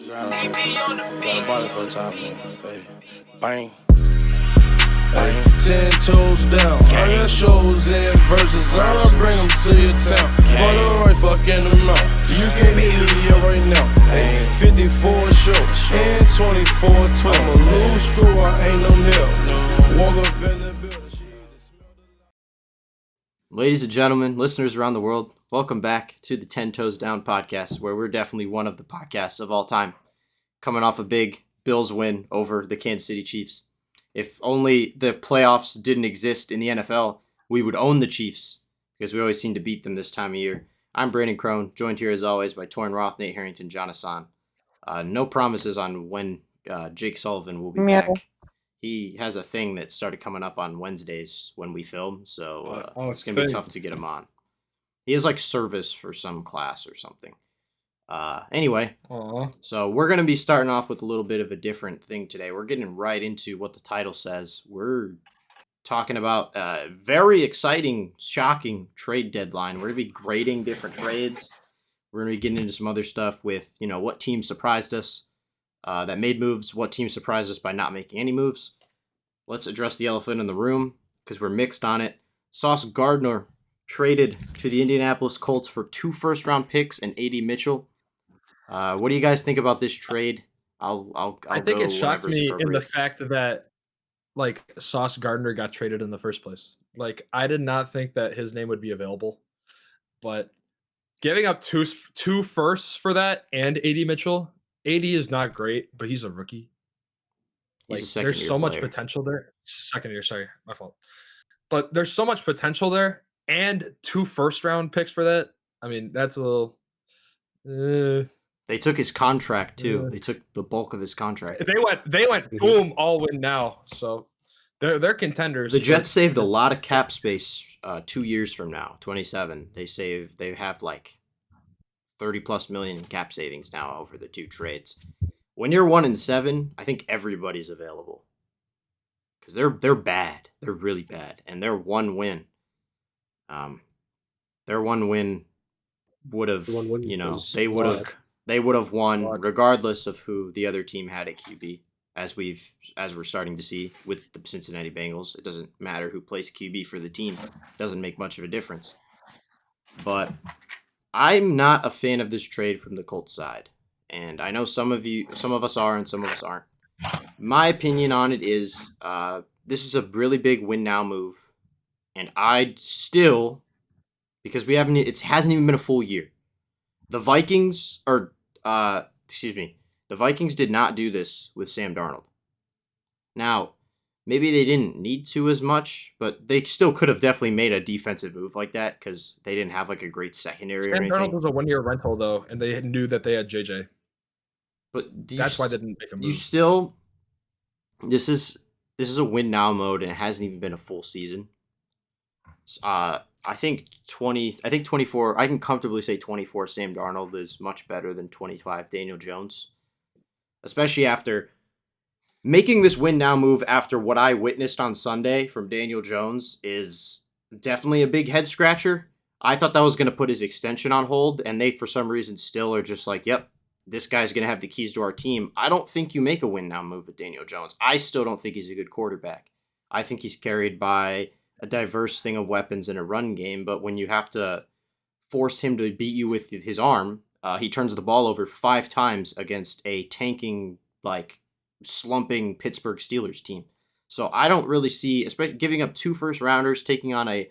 Got a body for a time, baby. Bang. Hey, 10 toes down. I got shows and verses. I'ma bring them to your town. For the right fucking amount. You can hit me up right now. Hey, 54 show and 24-12. I'm a loose screw, I ain't no nail. Walk up in the building. Ladies and gentlemen, listeners around the world, welcome back to the 10 Toes Down podcast, where we're definitely one of the podcasts of all time, coming off a big Bills win over the Kansas City Chiefs. If only the playoffs didn't exist in the NFL, we would own the Chiefs, because we always seem to beat them this time of year. I'm Brandon Crone, joined here as always by Torrin Roth, Nate Harrington, John Hassan. No promises on when Jake Sullivan will be back. He has a thing that started coming up on Wednesdays when we film, so it's going to be tough to get him on. He has like service for some class or something. Anyway, so we're going to be starting off with a little bit of a different thing today. We're getting right into what the title says. We're talking about a very exciting, shocking trade deadline. We're going to be grading different trades. We're going to be getting into some other stuff with, what team surprised us that made moves, what team surprised us by not making any moves. Let's address the elephant in the room because we're mixed on it. Sauce Gardner traded to the Indianapolis Colts for 2 first-round picks and A.D. Mitchell. What do you guys think about this trade? I think it shocked me in the fact that Sauce Gardner got traded in the first place. I did not think that his name would be available, but giving up two firsts for that and A.D. Mitchell. AD is not great, but he's a rookie. There's so much potential there. Second year, sorry, my fault. But there's so much potential there, and 2 first-round picks for that. I mean, that's a little. They took his contract too. They took the bulk of his contract. They went boom, all win now. So they're contenders. The Jets saved a lot of cap space 2 years from now, 27. They have like 30+ million in cap savings now over the 2 trades. When you're 1-7, I think everybody's available because they're bad. They're really bad, and their one win would have, they would have won regardless of who the other team had at QB. As we're starting to see with the Cincinnati Bengals, it doesn't matter who plays QB for the team. It doesn't make much of a difference. But I'm not a fan of this trade from the Colts side. And I know some of us are and some of us aren't. My opinion on it is this is a really big win now move. And I'd still, because it hasn't even been a full year. The Vikings did not do this with Sam Darnold. Now, maybe they didn't need to as much, but they still could have definitely made a defensive move like that because they didn't have like a great secondary or anything. Sam Darnold was a 1-year rental though, and they knew that they had JJ. But that's why they didn't make a move. This is a win now mode, and it hasn't even been a full season. I think 24. I can comfortably say 24. Sam Darnold is much better than 25. Daniel Jones, especially after making this win now move after what I witnessed on Sunday from Daniel Jones is definitely a big head scratcher. I thought that was going to put his extension on hold, and they, for some reason, still are just like, yep, this guy's going to have the keys to our team. I don't think you make a win now move with Daniel Jones. I still don't think he's a good quarterback. I think he's carried by a diverse thing of weapons in a run game, but when you have to force him to beat you with his arm, he turns the ball over 5 times against a tanking, slumping Pittsburgh Steelers team. So I don't really see, especially giving up 2 first-rounders, taking on a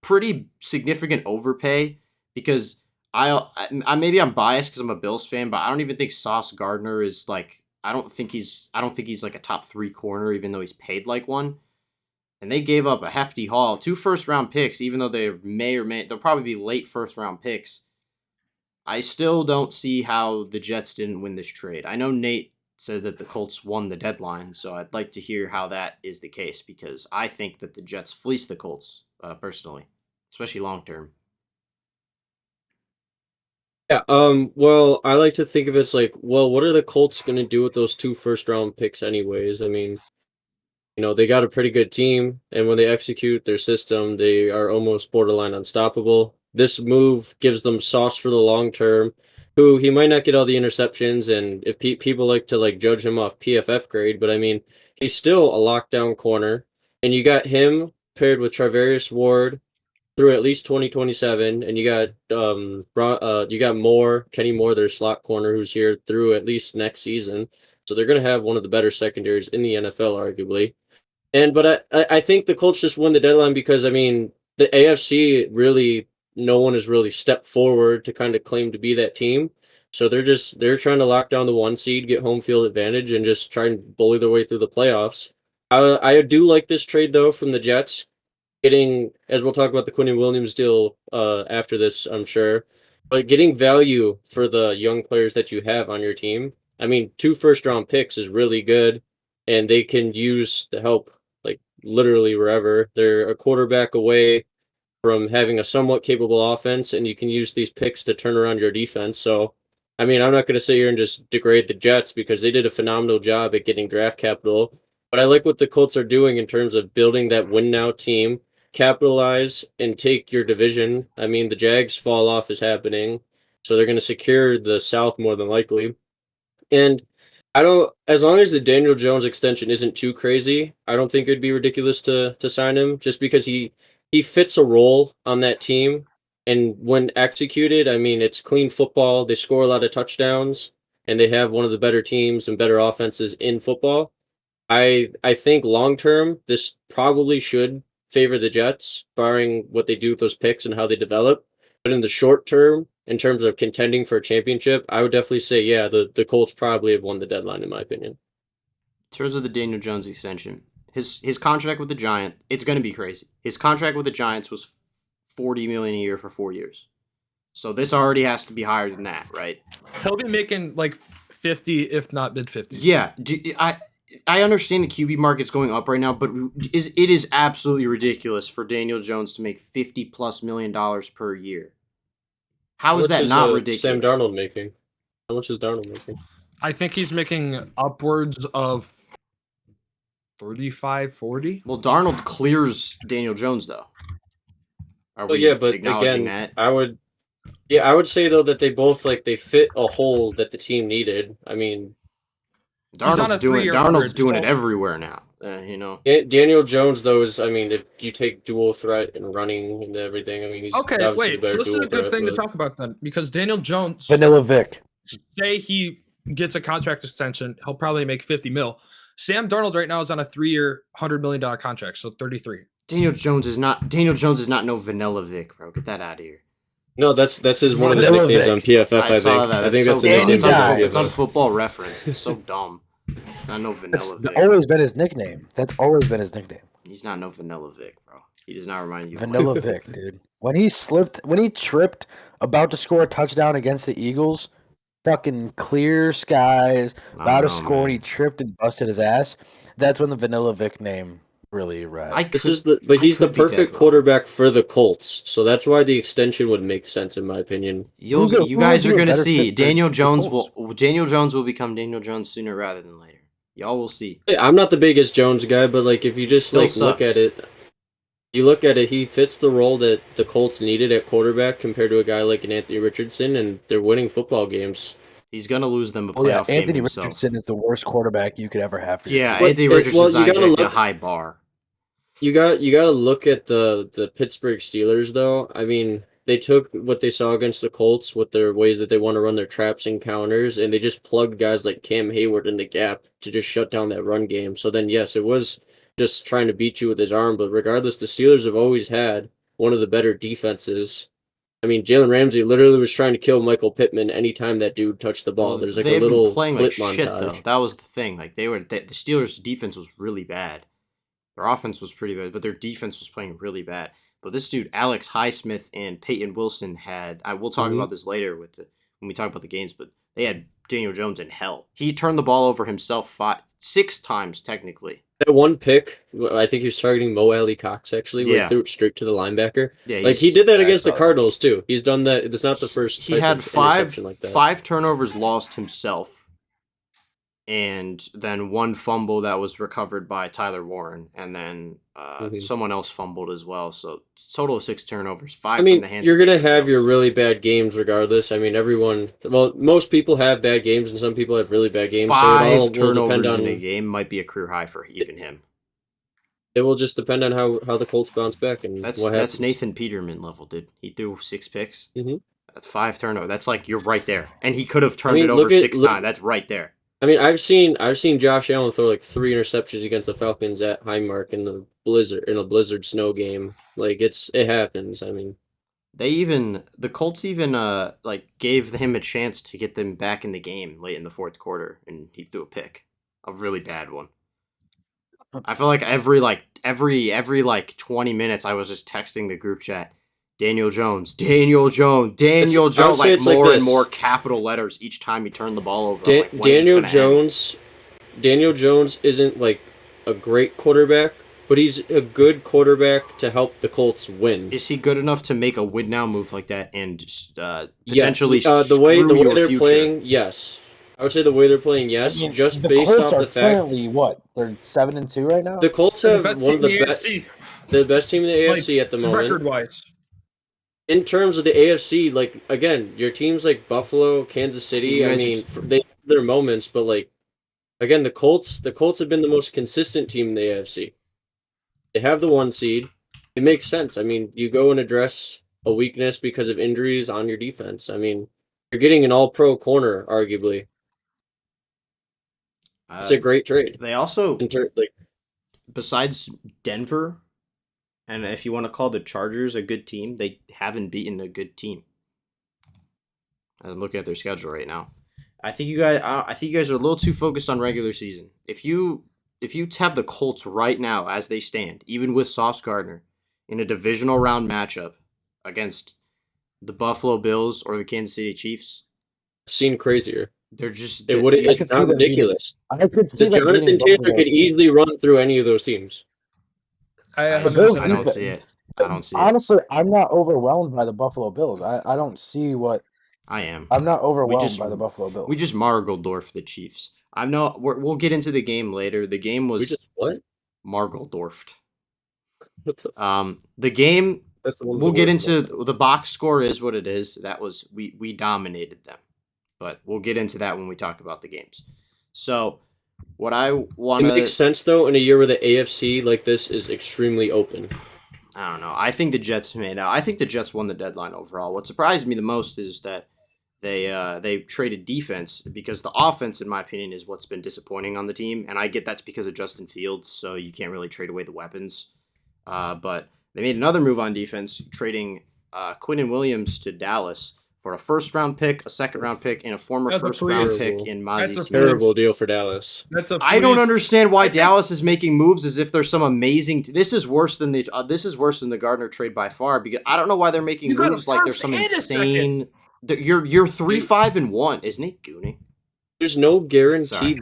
pretty significant overpay, because maybe I'm biased because I'm a Bills fan, but I don't even think Sauce Gardner is I don't think he's like a top 3 corner, even though he's paid like one. And they gave up a hefty haul, 2 first-round picks, even though they'll probably be late first-round picks. I still don't see how the Jets didn't win this trade. I know Nate said that the Colts won the deadline, so I'd like to hear how that is the case, because I think that the Jets fleeced the Colts, personally, especially long-term. Yeah, well, I like to think of it as what are the Colts going to do with those 2 first-round picks anyways? I mean, they got a pretty good team, and when they execute their system, they are almost borderline unstoppable. This move gives them sauce for the long term, who he might not get all the interceptions, and if people like to like judge him off PFF grade, but I mean, he's still a lockdown corner, and you got him paired with Charvarius Ward through at least 2027, and you got Moore, Kenny Moore, their slot corner, who's here through at least next season. So they're going to have one of the better secondaries in the NFL, arguably. But I think the Colts just won the deadline because, I mean, the AFC really, no one has really stepped forward to kind of claim to be that team. So they're trying to lock down the 1 seed, get home field advantage, and just try and bully their way through the playoffs. I do like this trade, though, from the Jets. Getting, as we'll talk about the Quinnen Williams deal after this, I'm sure, but getting value for the young players that you have on your team. I mean, 2 first-round picks is really good, and they can use the help, like, literally wherever. They're a quarterback away from having a somewhat capable offense, and you can use these picks to turn around your defense. So, I mean, I'm not going to sit here and just degrade the Jets because they did a phenomenal job at getting draft capital, but I like what the Colts are doing in terms of building that win-now team, capitalize, and take your division. I mean, the Jags fall off is happening, so they're going to secure the South more than likely. And as long as the Daniel Jones extension isn't too crazy, I don't think it'd be ridiculous to sign him just because he fits a role on that team. And when executed, I mean, it's clean football. They score a lot of touchdowns, and they have one of the better teams and better offenses in football. I think long term, this probably should favor the Jets, barring what they do with those picks and how they develop. But in the short term, in terms of contending for a championship, I would definitely say, yeah, the Colts probably have won the deadline, in my opinion. In terms of the Daniel Jones extension, his contract with the Giants, it's going to be crazy. His contract with the Giants was $40 million a year for 4 years. So this already has to be higher than that, right? He'll be making like 50, if not mid-50s. Yeah, I understand the QB market's going up right now, but it is absolutely ridiculous for Daniel Jones to make $50+ million per year. How is that not ridiculous? Sam Darnold making? How much is Darnold making? I think he's making upwards of 35, 40. Well, Darnold clears Daniel Jones, though. But again, that? I would say though that they both they fit a hole that the team needed. I mean, Darnold's doing it everywhere now. Daniel Jones, though, is, I mean, if you take dual threat and running and everything, I mean, he's okay. Wait, so this is a good thing to talk about then, because Daniel Jones, Vanilla Vic, say he gets a contract extension, he'll probably make 50 mil. Sam Darnold right now is on a 3-year, $100 million contract, so 33. Daniel Jones is not no Vanilla Vic, bro. Get that out of here. No, that's one of his nicknames on PFF. I think. I think that's a nickname. It's on Football Reference. It's so dumb. Not no Vanilla Vic. That's always been his nickname. That's always been his nickname. He's not no Vanilla Vic, bro. He does not remind you of Vanilla Vic, dude. When he tripped about to score a touchdown against the Eagles, fucking clear skies, about to score, and he tripped and busted his ass. That's when the Vanilla Vic name really arrived. He's the perfect quarterback for the Colts, so that's why the extension would make sense in my opinion. You guys are gonna see Daniel Jones will become Daniel Jones sooner rather than later. Y'all will see. I'm not the biggest Jones guy, but if you just look at it, he fits the role that the Colts needed at quarterback compared to a guy like an Anthony Richardson, and they're winning football games. He's gonna lose them a playoff game Anthony himself. Richardson is the worst quarterback you could ever have. Anthony Richardson's a high bar. You got to look at the Pittsburgh Steelers, though. I mean, they took what they saw against the Colts with their ways that they want to run their traps and counters, and they just plugged guys like Cam Hayward in the gap to just shut down that run game. So then, yes, it was just trying to beat you with his arm, but regardless, the Steelers have always had one of the better defenses. I mean, Jalen Ramsey literally was trying to kill Michael Pittman anytime that dude touched the ball. There's a little clip montage. Shit, though. That was the thing. The Steelers' defense was really bad. Their offense was pretty bad, but their defense was playing really bad. But this dude, Alex Highsmith and Peyton Wilson we'll talk about this later when we talk about the games, but they had Daniel Jones in hell. He turned the ball over himself 6 times, technically. That one pick, I think he was targeting Mo Alley Cox, actually, where he threw it straight to the linebacker. Yeah, he did that against the Cardinals, too. He's done that. It's not the first He had 5 turnovers lost himself and then one fumble that was recovered by Tyler Warren, and then someone else fumbled as well. So total of 6 turnovers, 5 from the hands. You're gonna have your really bad games regardless. I mean, most people have bad games, and some people have really bad games. 5 so it all will turnovers depend on in a game might be a career high for even him. It will just depend on how the Colts bounce back and what happens. That's Nathan Peterman level, dude. He threw 6 picks. Mm-hmm. That's 5 turnovers. That's like you're right there, and he could have turned it over 6 times. That's right there. I mean, I've seen Josh Allen throw like 3 interceptions against the Falcons at Highmark in a blizzard snow game. Like it happens. I mean, the Colts even like gave him a chance to get them back in the game late in the 4th quarter, and he threw a pick, a really bad one. I feel like every 20 minutes I was just texting the group chat, Daniel Jones, like more and more capital letters each time he turned the ball over. Daniel Jones isn't like a great quarterback, but he's a good quarterback to help the Colts win. Is he good enough to make a win now move like that and potentially the way they're playing? Yes. I would say the way they're playing, yes. I mean, just based off the fact, currently what, they're 7-2 right now. The Colts have one of the best team in the AFC at the moment. Record-wise. In terms of the AFC, like again, your teams like Buffalo, Kansas City. I mean, they have their moments, but like again, the Colts have been the most consistent team in the AFC. They have the 1 seed. It makes sense. I mean, you go and address a weakness because of injuries on your defense. I mean, you're getting an All-Pro corner, arguably. It's a great trade. They also, besides Denver, and if you want to call the Chargers a good team, they haven't beaten a good team. I'm looking at their schedule right now. I think you guys are a little too focused on regular season. If you have the Colts right now as they stand, even with Sauce Gardner, in a divisional round matchup against the Buffalo Bills or the Kansas City Chiefs, I've seen crazier. It's not ridiculous. I could see Jonathan Taylor could easily run through any of those teams. I don't see it. Honestly, I'm not overwhelmed by the Buffalo Bills. I don't see what I am. I'm not overwhelmed by the Buffalo Bills. We just Margeldorf the Chiefs. We'll get into the game later. The game was what? Margeldorfed. The game. We'll get into the box score is what it is. That was we dominated them. But we'll get into that when we talk about the games. So, what I want to... It makes sense, though, in a year where the AFC like this is extremely open. I don't know. I think the Jets won the deadline overall. What surprised me the most is that they traded defense because the offense, in my opinion, is what's been disappointing on the team. And I get that's because of Justin Fields, so you can't really trade away the weapons. But they made another move on defense, trading Quinnen Williams to Dallas for a 1st-round pick, a 2nd-round pick, and a former 1st-round pick in Mozzie Smith. Terrible deal for Dallas. I don't understand why Dallas is making moves as if there's some amazing. This is worse than the Gardner trade by far because I don't know why they're making moves like there's some insane. You're 3-5-1, isn't it, Gooning? There's no guarantee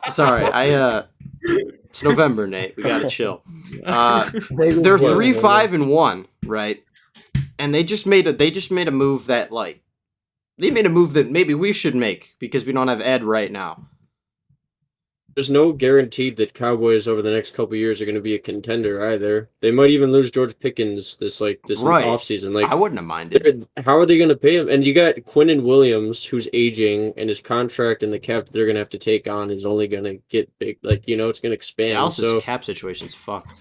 Sorry, it's November, Nate. We gotta chill. They're 3-5-1, right? And they just made a move that maybe we should make because we don't have Ed right now. There's no guarantee that Cowboys over the next couple of years are going to be a contender either. They might even lose George Pickens this offseason. Like I wouldn't have minded. How are they going to pay him? And you got Quinnen Williams, who's aging, and his contract and the cap that they're going to have to take on is only going to get big. Like it's going to expand. Dallas's cap situation's fucked.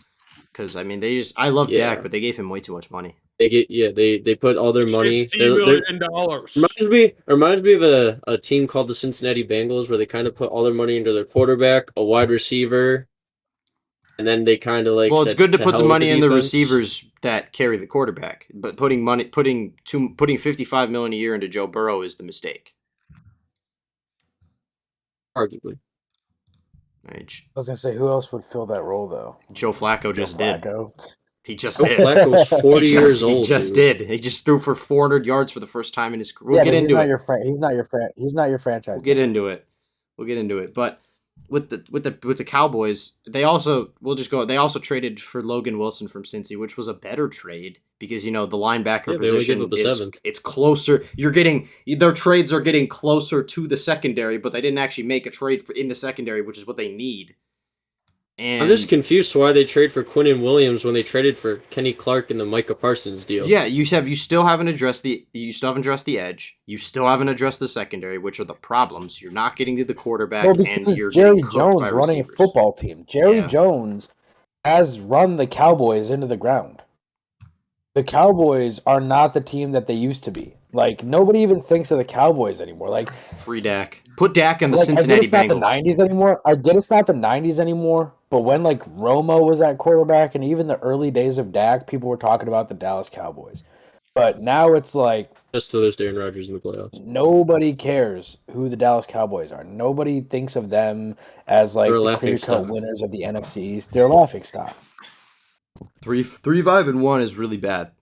Because I mean, I love Dak, but they gave him way too much money. They put all their money. $50 million. Reminds me of a team called the Cincinnati Bengals where they kind of put all their money into their quarterback, a wide receiver, and then they kind of like. Well, it's good to put the money in the receivers that carry the quarterback, but putting $55 million a year into Joe Burrow is the mistake. Arguably. I was gonna say, who else would fill that role though? Joe Flacco just did. He just did. Flacco was 40 years old. He just did. He just threw for 400 yards for the first time in his career. We'll get into it. He's not your franchise. We'll get into it. But with the Cowboys, they also traded for Logan Wilson from Cincy, which was a better trade because the linebacker position it's closer. Their trades are getting closer to the secondary, but they didn't actually make a trade in the secondary, which is what they need. And I'm just confused why they trade for Quinnen Williams when they traded for Kenny Clark in the Micah Parsons deal. Yeah, you still haven't addressed the edge. You still haven't addressed the secondary, which are the problems. You're not getting to the quarterback, and you're Jerry Jones running receivers. a football team. Jerry Jones has run the Cowboys into the ground. The Cowboys are not the team that they used to be. Like, nobody even thinks of the Cowboys anymore. Like, free Dak. Put Dak in the Cincinnati Bengals. I get it's not the 90s anymore. I get it's not the 90s anymore. But when, like, Romo was at quarterback and even the early days of Dak, people were talking about the Dallas Cowboys. But now it's like... Just till there's Aaron Rodgers in the playoffs. Nobody cares who the Dallas Cowboys are. Nobody thinks of them as, like, the clear-cut winners of the NFC East. They're a laughingstock. 3-5-1 is really bad.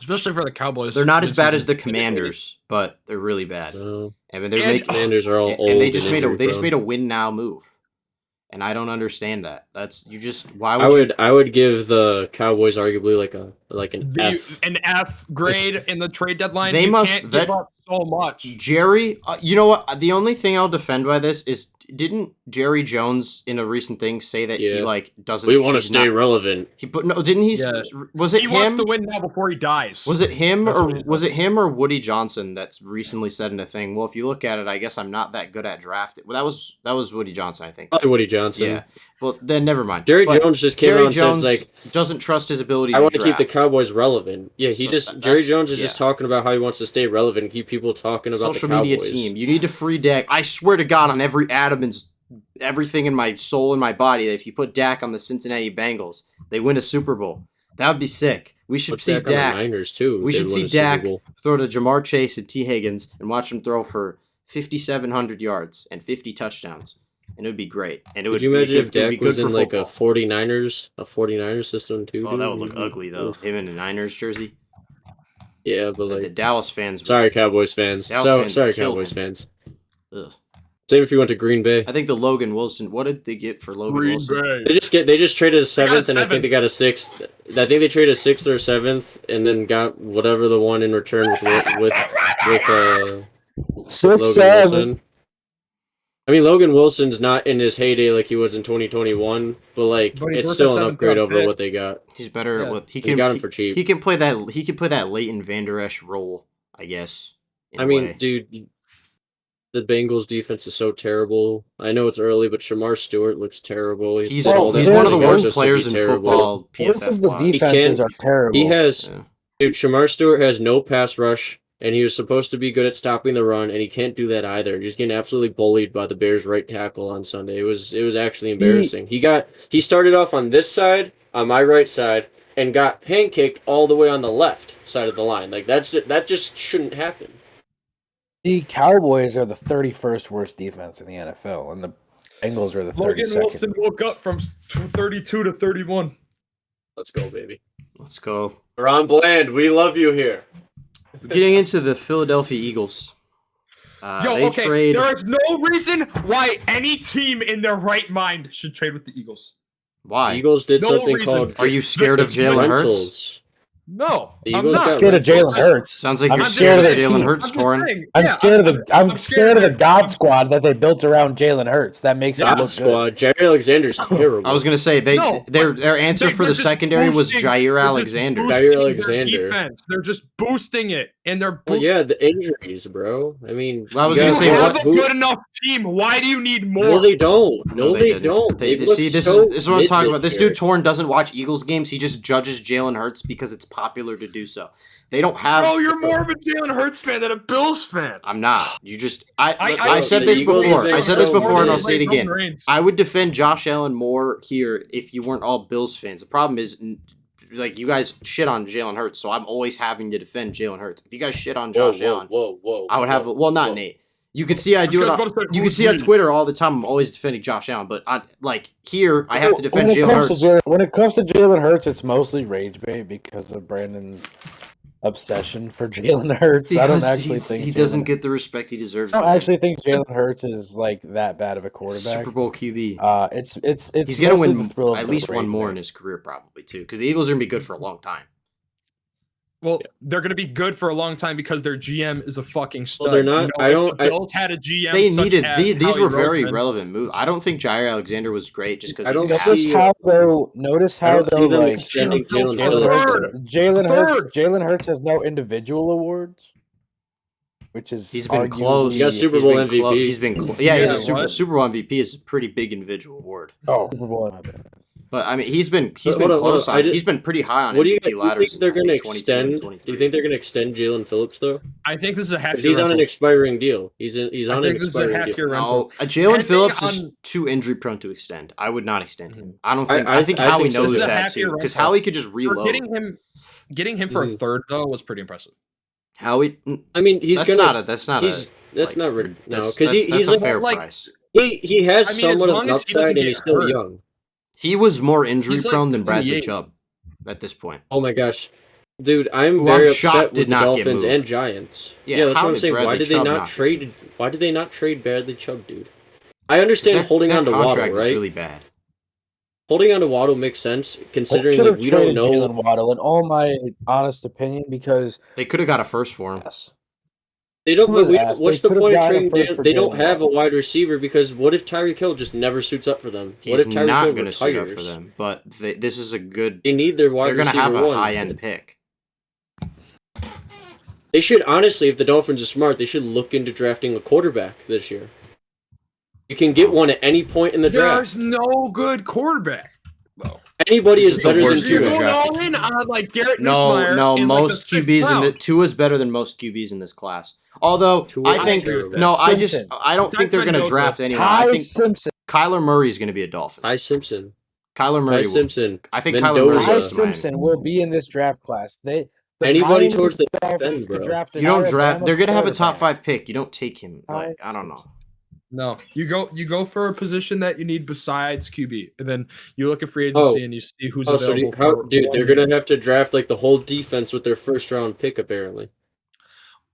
Especially for the Cowboys. They're not as bad as the Commanders, but they're really bad. Commanders are all old. And they just made a win now move. And I don't understand that. I would give the Cowboys arguably an F grade in the trade deadline. They can't give up so much. Jerry, you know what? The only thing I'll defend by this is, didn't Jerry Jones in a recent thing say that he doesn't? We want to stay relevant. Didn't he? Yeah. Was it him? He wants to win now before he dies. Was it him or Woody Johnson that's recently said in a thing? Well, if you look at it, I guess I'm not that good at drafting. Well, that was Woody Johnson, I think. Probably Woody Johnson. Yeah. Well, then never mind. Jerry Jones just came out and said like doesn't trust his ability. I want to keep the Cowboys relevant. Yeah, Jerry Jones is just talking about how he wants to stay relevant and keep people talking about social the Cowboys. Media team. You need to free Dak. I swear to God, on every everything in my soul and my body, that if you put Dak on the Cincinnati Bengals, they win a Super Bowl. That would be sick. We should see Dak. Niners too. We should see Dak throw to Jamar Chase and T. Higgins and watch him throw for 5,700 yards and 50 touchdowns. And it would be great. And it would. Could you imagine if Dak was in like a 49ers system too? Oh, that would look ugly though. Him in a Niners jersey. Yeah, but like the Dallas fans. Sorry, Cowboys fans. Sorry, Cowboys fans. Ugh. Same if you went to Green Bay. I think the Logan Wilson. What did they get for Logan Wilson? They just traded a 7th, and I think they got a 6th. I think they traded a 6th or 7th, and then got whatever the one in return with 6, 7. I mean, Logan Wilson's not in his heyday like he was in 2021, but it's still an upgrade over what they got. He's better at what he got him for cheap. He can play that. He can play that Leighton Vander Esch role, I guess. Dude, the Bengals defense is so terrible. I know it's early, but Shamar Stewart looks terrible. He's one of the worst players in football. Both of the defenses are terrible. Dude, Shamar Stewart has no pass rush, and he was supposed to be good at stopping the run, and he can't do that either. He's getting absolutely bullied by the Bears' right tackle on Sunday. It was actually embarrassing. He started off on this side, on my right side, and got pancaked all the way on the left side of the line. Like that just shouldn't happen. The Cowboys are the 31st worst defense in the NFL, and the Bengals are the 32nd. Logan Wilson woke up from 32 to 31. Let's go, baby. Let's go. Ron Bland, we love you here. Getting into the Philadelphia Eagles. There is no reason why any team in their right mind should trade with the Eagles. Why? The Eagles did something called... Are you scared of Jalen Hurts? No, I'm not scared of Jalen Hurts. Sounds like you're scared of Jalen Hurts, Torrin. I'm scared of the God Squad that they built around Jalen Hurts. That makes it look good. Jair Alexander's terrible. I was gonna say their answer for the secondary was Jair Alexander. They're just boosting it, and they're the injuries, bro. I mean, I was gonna say, you have a good enough team. Why do you need more? No, they don't. They don't. This is what I'm talking about. This dude Torrin doesn't watch Eagles games. He just judges Jalen Hurts because it's popular to do so. They don't have. Bro, you're more of a Jalen Hurts fan than a Bills fan. I'm not. You just. I said this before. I said this before, and I'll say it again. I would defend Josh Allen more here if you weren't all Bills fans. The problem is, like, you guys shit on Jalen Hurts, so I'm always having to defend Jalen Hurts. If you guys shit on Josh Allen, I would have. Not Nate. You can see I do it. You can see on Twitter all the time. I'm always defending Josh Allen, but here I have to defend Jalen Hurts. When it comes to Jalen Hurts, it's mostly rage bait because of Brandon's obsession for Jalen Hurts. I don't actually think he doesn't get the respect he deserves. I don't actually think Jalen Hurts is like that bad of a quarterback. Super Bowl QB. It's he's gonna win at least one more in his career, probably too, because the Eagles are gonna be good for a long time. Well, they're going to be good for a long time because their GM is a fucking stud. Well, they're not. The Bills had a GM. They needed these were very relevant moves. I don't think Jair Alexander was great just because. Notice how like Jalen Hurts has no individual awards, which is he's been close. He got Super Bowl MVP. He's been he's a Super Bowl MVP is a pretty big individual award. Oh, Super Bowl. But I mean, he's been close. He's been pretty high on MVP ladders. Do you think they're going to extend? Do you think they're going to extend Jalen Phillips though? I think this is a half. Because he's on an expiring deal. He's on an expiring deal. No, Jalen Phillips is too injury prone to extend. I would not extend him. I don't think. I think Howie knows that too. Because Howie could just reload. Getting him for a third though was pretty impressive. Howie. I mean, he's gonna. That's not a because he's a fair price. He has somewhat of an upside and he's still young. He was more injury prone than Bradley Chubb at this point. Oh my gosh. Dude, I'm very upset with the Dolphins and Giants. Yeah, that's what I'm saying. Why did they not trade Bradley Chubb, dude? I understand holding on to Waddle, right? Really bad. Holding on to Waddle makes sense considering like we don't know Jalen Waddle in all my honest opinion because they could have got a first for him. Yes. They don't. What's the point of trading? They don't have a wide receiver because what if Tyreek Hill just never suits up for them? What if Tyreek Hill retires? Suit up for them, but this is a good. They need their wide receiver. They're going to have a high-end pick. They should honestly, if the Dolphins are smart, they should look into drafting a quarterback this year. You can get one at any point in the draft. There's no good quarterback. Anybody is better than Tua. No, most QBs in the Tua's better than most QBs in this class. Although I think I don't think they're going to draft anyone. I think Kyler Murray is going to be a Dolphin. Ty Simpson. Kyler Murray. I think Ty Simpson will be in this draft class. Anybody towards the end, bro. You don't draft. They're going to have a top 5 pick. You don't take him. Like, I don't know. No, you go for a position that you need besides QB, and then you look at free agency and you see who's available. They're gonna have to draft like the whole defense with their first round pick, apparently.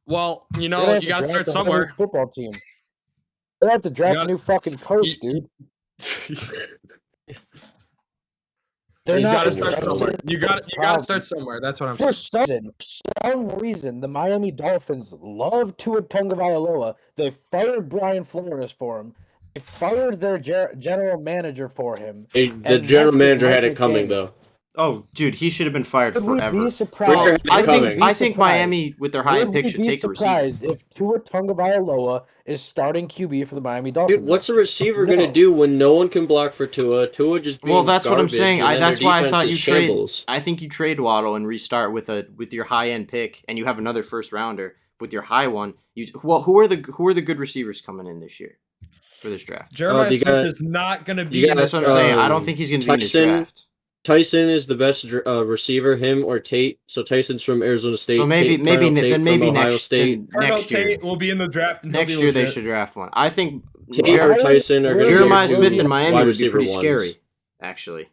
Well, you got to start somewhere. Football team. They have to draft a new fucking coach, dude. You got to start somewhere. You got to start somewhere. That's what I'm saying. For some reason, the Miami Dolphins love Tua Tagovailoa. They fired Brian Flores for him. They fired their general manager for him. The general manager had it coming, though. Oh, dude, he should have been fired forever. Be surprised. I think Miami, with their high pick, should take a receiver. Surprised if Tua Tagovailoa is starting QB for the Miami Dolphins. Dude, what's a receiver gonna do when no one can block for Tua? Tua just being that's what I'm saying. That's why I thought you trade. I think you trade Waddle and restart with your high end pick, and you have another first rounder with your high one. Who are the good receivers coming in this year for this draft? Jeremiah Smith is not gonna be. That's what I'm saying. I don't think he's gonna be in this draft. Tyson is the best receiver, him or Tate. So Tyson's from Arizona State. So maybe Ohio State. Next year Tate will be in the draft. Next year they should draft one. I think Tate or Tyson are going to be Jeremiah Smith in Miami would be pretty scary. Actually,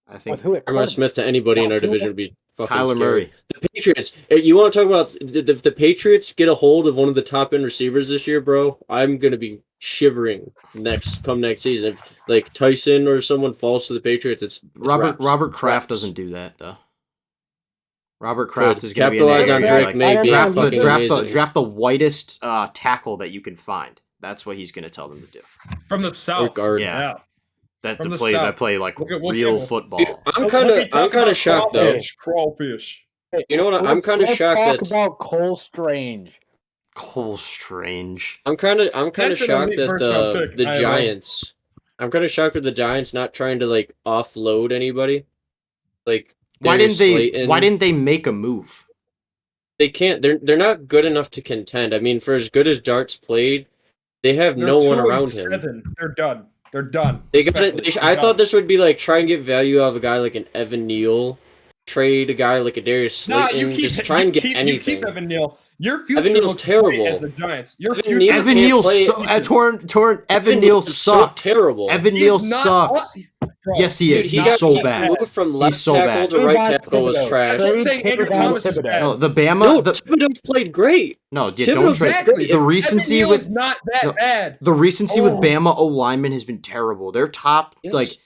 I think Jeremiah Smith to anybody in our division would be fucking Kyler scary. Murray. The Patriots. You want to talk about the Patriots get a hold of one of the top end receivers this year, bro? I'm going to be shivering next season. If like Tyson or someone falls to the Patriots, it's Robert Kraft doesn't do that though. Robert Kraft is going to capitalize on Drake May draft the whitest tackle that you can find. That's what he's going to tell them to do. From the south, yeah. That play like real football. Dude, I'm kind of shocked though. Crawfish. You know what? I'm kind of shocked that. Let's talk about Cole Strange. I'm kind of shocked that the Giants. I'm kind of shocked with the Giants not trying to like offload anybody. Like why didn't they make a move? They can't. They're not good enough to contend. I mean, for as good as Dart's played, they have no one around him. They're done. They're done. I thought this would be like try and get value out of a guy like an Evan Neal, trade a guy like a Darius Slayton, just try and get anything. You keep Evan Neal. Your future Evan Neal's terrible. As the Giants. Evan Neal sucks. So terrible. Evan Neal sucks. Yes, he is. He He's so he bad. moved from left so tackle bad. to right tackle was trash. I'm saying Andrew Thomas is bad. No, the Bama. No, Thibodeau's played great. No, yeah, Thibodeau's don't exactly. trade. The recency Evan Neal with is not that bad. The recency with Bama O lineman has been terrible. Their top like Yes.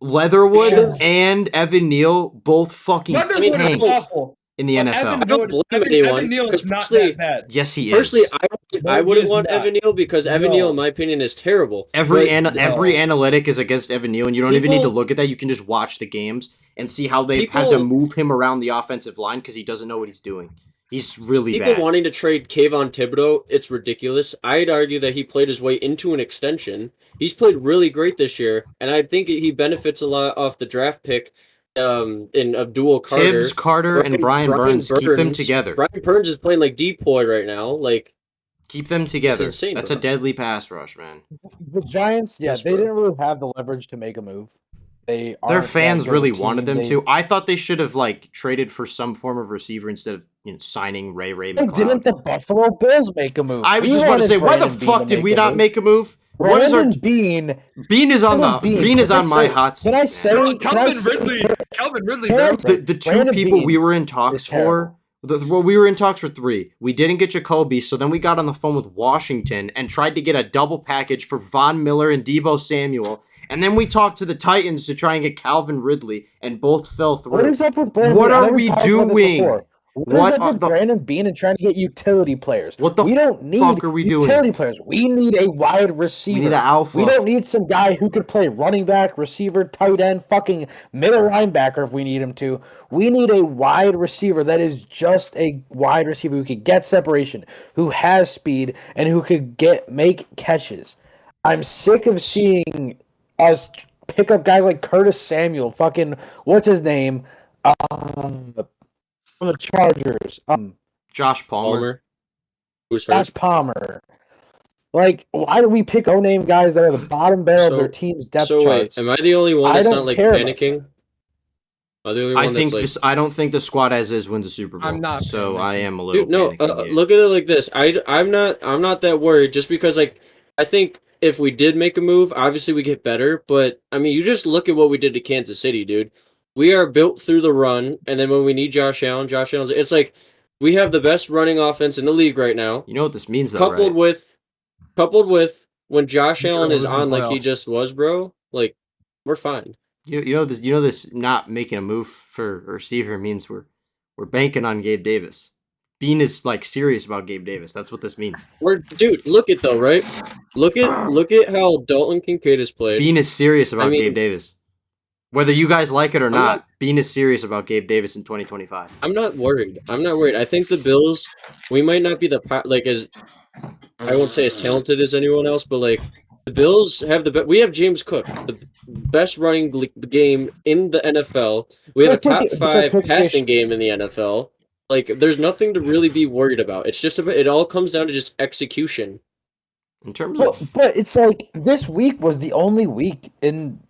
Leatherwood Should've- and Evan Neal both fucking Leatherwood is tanked awful. in the But NFL. Evan I don't Neal- blame Evan anyone, Neal is 'cause not personally- that bad. Yes, he is. Personally, I No, wouldn't he is want not. Evan Neal because Evan No. Neal, in my opinion, is terrible. Every But- every analytic is against Evan Neal, and you don't even need to People- look at that. You can just watch the games and see how they've had to People- move him around the offensive line because he doesn't know what he's doing. He's really People bad. wanting to trade Kayvon Thibodeau, it's ridiculous. I'd argue that he played his way into an extension. He's played really great this year, and I think he benefits a lot off the draft pick in Abdul Carter. Tibbs, Carter, and Brian Burns. Keep them together. Brian Burns is playing like Depoy right now. Like, Keep them together. insane, That's bro. a deadly pass rush, man. The Giants, Yes, they bro. didn't really have the leverage to make a move. They Their aren't that fans good really team. wanted them They- to. I thought they should have like traded for some form of receiver instead of signing Ray Hey, McCloud. didn't the Buffalo Bills make a move? I was We just about to wanted say, why the Brandon Beane fuck to did we a not move. make a move? What is our Brandon Beane? Bean is on the Brandon Bean is can I on my say- hot seat. Can I man. say? Bro, Can I say? Calvin Ridley, Can I bro. say- The two Brandon people Beane we were in talks is for? terrible. Well, we were in talks for 3. We didn't get Jacoby, so then we got on the phone with Washington and tried to get a double package for Von Miller and Deebo Samuel. And then we talked to the Titans to try and get Calvin Ridley, and both fell through. What is up with Brandon? What Beane? I are know we talked about this doing? before. What What is up are with the- Brandon Beane and trying to get utility players? What the we don't need fuck are we doing? utility players. We need a wide receiver. We need an alpha. We don't need some guy who could play running back, receiver, tight end, fucking middle linebacker if we need him to. We need a wide receiver that is just a wide receiver who could get separation, who has speed, and who could make catches. I'm sick of seeing us pick up guys like Curtis Samuel, fucking what's his name? From the Chargers. Josh Palmer. Palmer, who's hurt. Josh Palmer. Like, why do we pick no-name guys that are the bottom barrel of their team's depth So wait, charts? am I the only one I that's don't not like care about panicking? Am I the only I one think that's like? this. I don't think the squad as is wins a Super Bowl. I'm not So panicking. I am a little. Dude, no. panicking here. Look at it like this. I'm not that worried. Just because like I think if we did make a move, obviously we get better. But I mean, you just look at what we did to Kansas City, dude. We are built through the run, and then when we need Josh Allen's. It's like we have the best running offense in the league right now. You know what this means, though, Coupled with when Josh Sure, Allen is we're in the on like he playoffs. just was, bro. Like we're fine. You know this not making a move for a receiver means we're banking on Gabe Davis. Bean is like serious about Gabe Davis. That's what this means. Dude, look at though, right? Look at how Dalton Kincaid has played. Bean is serious about I mean- Gabe Davis. Whether you guys like it or not, not- Bean is serious about Gabe Davis in 2025. I'm not worried. I think the Bills, we might not be as I won't say as talented as anyone else, but like the Bills have we have James Cook, the best running game in the NFL. We have a top 5 passing game in the NFL. Like there's nothing to really be worried about. It's just it all comes down to just execution. In terms But, of but it's like this week was the only week in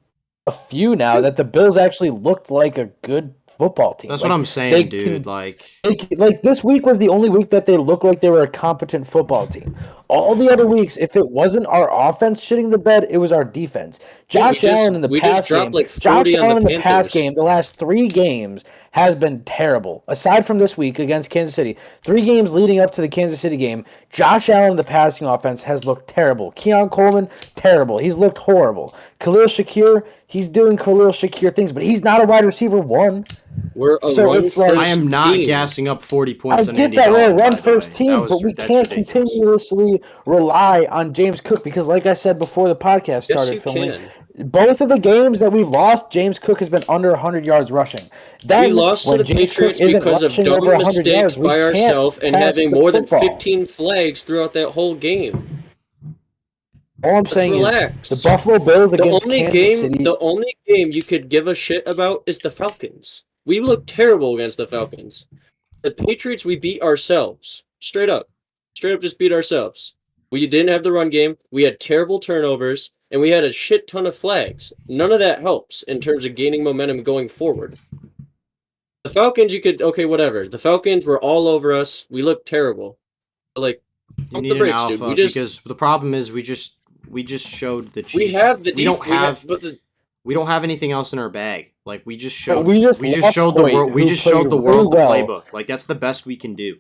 a few now that the Bills actually looked like a good football team. that's Like, what I'm saying, they dude. can- Like like this week was the only week that they looked like they were a competent football team. All the other weeks, if it wasn't our offense shitting the bed, it was our defense. Josh Allen in the we just pass dropped game, like Josh 40 on Allen in the the pass Panthers. game, the last 3 games has been terrible. Aside from this week against Kansas City, 3 games leading up to the Kansas City game, Josh Allen in the passing offense has looked terrible. Keon Coleman, terrible. He's looked horrible. Khalil Shakir, he's doing Khalil Shakir things, but he's not a wide receiver 1. We're a So run it's like- I am not team. gassing up 40 I points on get Andy that we're a Dalton, by run the first way. team, but we That's can't ridiculous. continuously rely on James Cook because, like I said before the podcast Yes, started you filming, can. both of the games that we've lost, James Cook has been under 100 yards rushing. Then, We lost to when the James Patriots Cook isn't because of rushing dumb over 100 mistakes yards, we by can't ourselves and pass having the more than football. 15 flags throughout that whole game. All I'm Let's saying relax. is the Buffalo Bills against Kansas City. The only game you could give a shit about is the Falcons. We looked terrible against the Falcons. The Patriots, we beat ourselves. Straight up just beat ourselves. We didn't have the run game. We had terrible turnovers, and we had a shit ton of flags. None of that helps in terms of gaining momentum going forward. The Falcons, okay, whatever. The Falcons were all over us. We looked terrible. But like, You pump need the an brakes, alpha dude. because the problem is we just showed the Chiefs. We have the We don't have but the We don't have anything else in our bag. Like we just showed the world the playbook. Like that's the best we can do.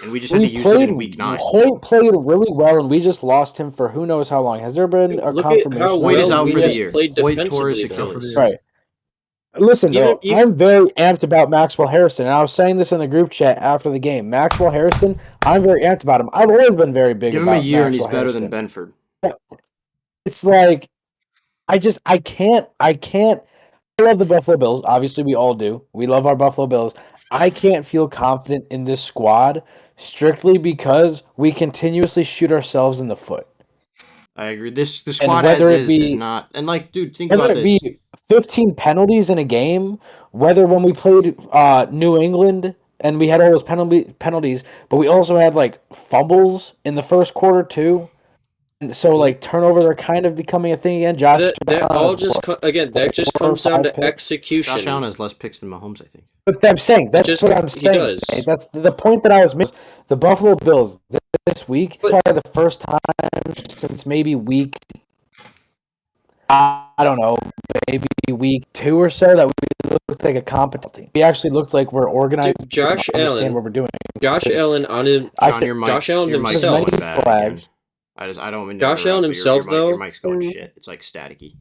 And we just had to use it in week 9. Hoyt played really well, and we just lost him for who knows how long. Has there been a confirmation? Hoyt is out for the year. Hoyt tore his Achilles. Right. Listen, though, I'm very amped about Maxwell Harrison, and I was saying this in the group chat after the game. Maxwell Harrison, I'm very amped about him. I've always been very big about him. Give him a year, and he's better than Benford. It's like, I can't. I love the Buffalo Bills. Obviously, we all do. We love our Buffalo Bills. I can't feel confident in this squad strictly because we continuously shoot ourselves in the foot. I agree. The squad is not. And, like, dude, think about this. Whether it be 15 penalties in a game, whether when we played New England and we had all those penalties, but we also had, like, fumbles in the first quarter, too. And so, like, turnovers are kind of becoming a thing again. That just comes down to execution. Josh Allen has less picks than Mahomes, I think. But I'm saying that's what I'm saying. He does. That's the point that I was missing. The Buffalo Bills this week, probably the first time since maybe week, I don't know, maybe week 2 or so that we looked like a competent team. We actually looked like we're organized. Dude, Josh Allen, what we're doing. Josh Allen Josh Allen himself. Flags. I don't mean Josh Allen himself, though. Your mic's going shit. It's like staticky.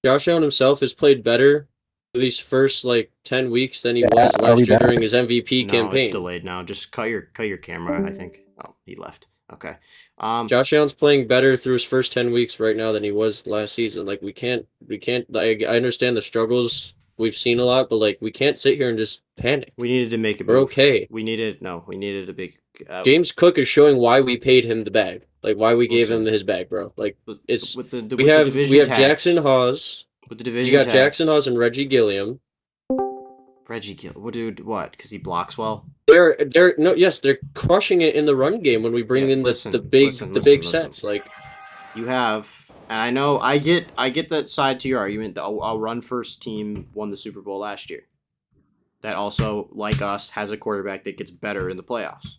Josh Allen himself has played better these first 10 weeks than he was last year during his MVP campaign. It's delayed now. Just cut your camera, I think. Oh, he left. Okay. Josh Allen's playing better through his first 10 weeks right now than he was last season. We can't. I understand the struggles we've seen a lot, but we can't sit here and just panic. We needed to make it. We're okay. We needed a big. James Cook is showing why we paid him the bag. Why we gave him his bag, bro. We have Jackson Hawes. With the division, you got Jackson Hawes and Reggie Gilliam. Dude, what? Because he blocks well. They're crushing it in the run game when we bring in the big sets. You have, and I know I get that side to your argument. The run first team won the Super Bowl last year. That also, like us, has a quarterback that gets better in the playoffs.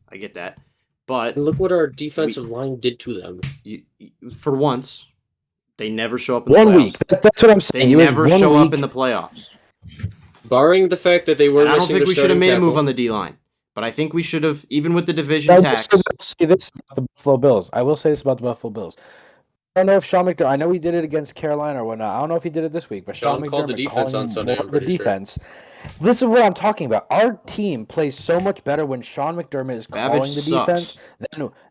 I get that, but and look what our defensive line did to them. For once. They never show up in the playoffs. 1 week. That's what I'm saying. They never show up in the playoffs. Barring the fact that they were missing their starting tackle. I don't think we should have made a move on the D-line. But I think we should have, even with the division tax. I will say this about the Buffalo Bills. I don't know if Sean McDermott, I know he did it against Carolina or whatnot. I don't know if he did it this week, but Sean McDermott called the defense on Sunday. The defense. This is what I'm talking about. Our team plays so much better when Sean McDermott is calling the defense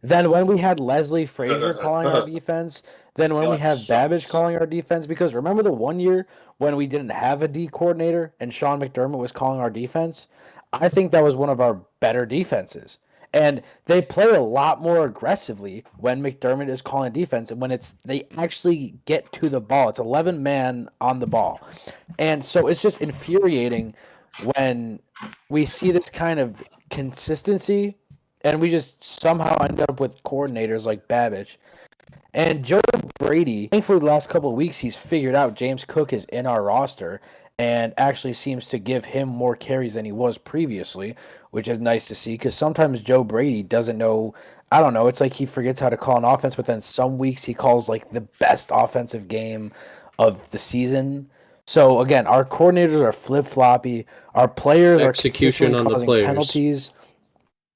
than when we had Leslie Frazier calling our defense, than when we have Babbage calling our defense. Because remember the 1 year when we didn't have a D coordinator and Sean McDermott was calling our defense? I think that was one of our better defenses. And they play a lot more aggressively when McDermott is calling defense and when they actually get to the ball. It's 11 man on the ball. And so it's just infuriating when we see this kind of consistency and we just somehow end up with coordinators like Babbage. And Joe Brady, thankfully the last couple of weeks, he's figured out James Cook is in our roster and actually seems to give him more carries than he was previously, which is nice to see because sometimes Joe Brady doesn't know, I don't know, it's like he forgets how to call an offense, but then some weeks he calls the best offensive game of the season. So again, our coordinators are flip-floppy, our players are consistently causing penalties.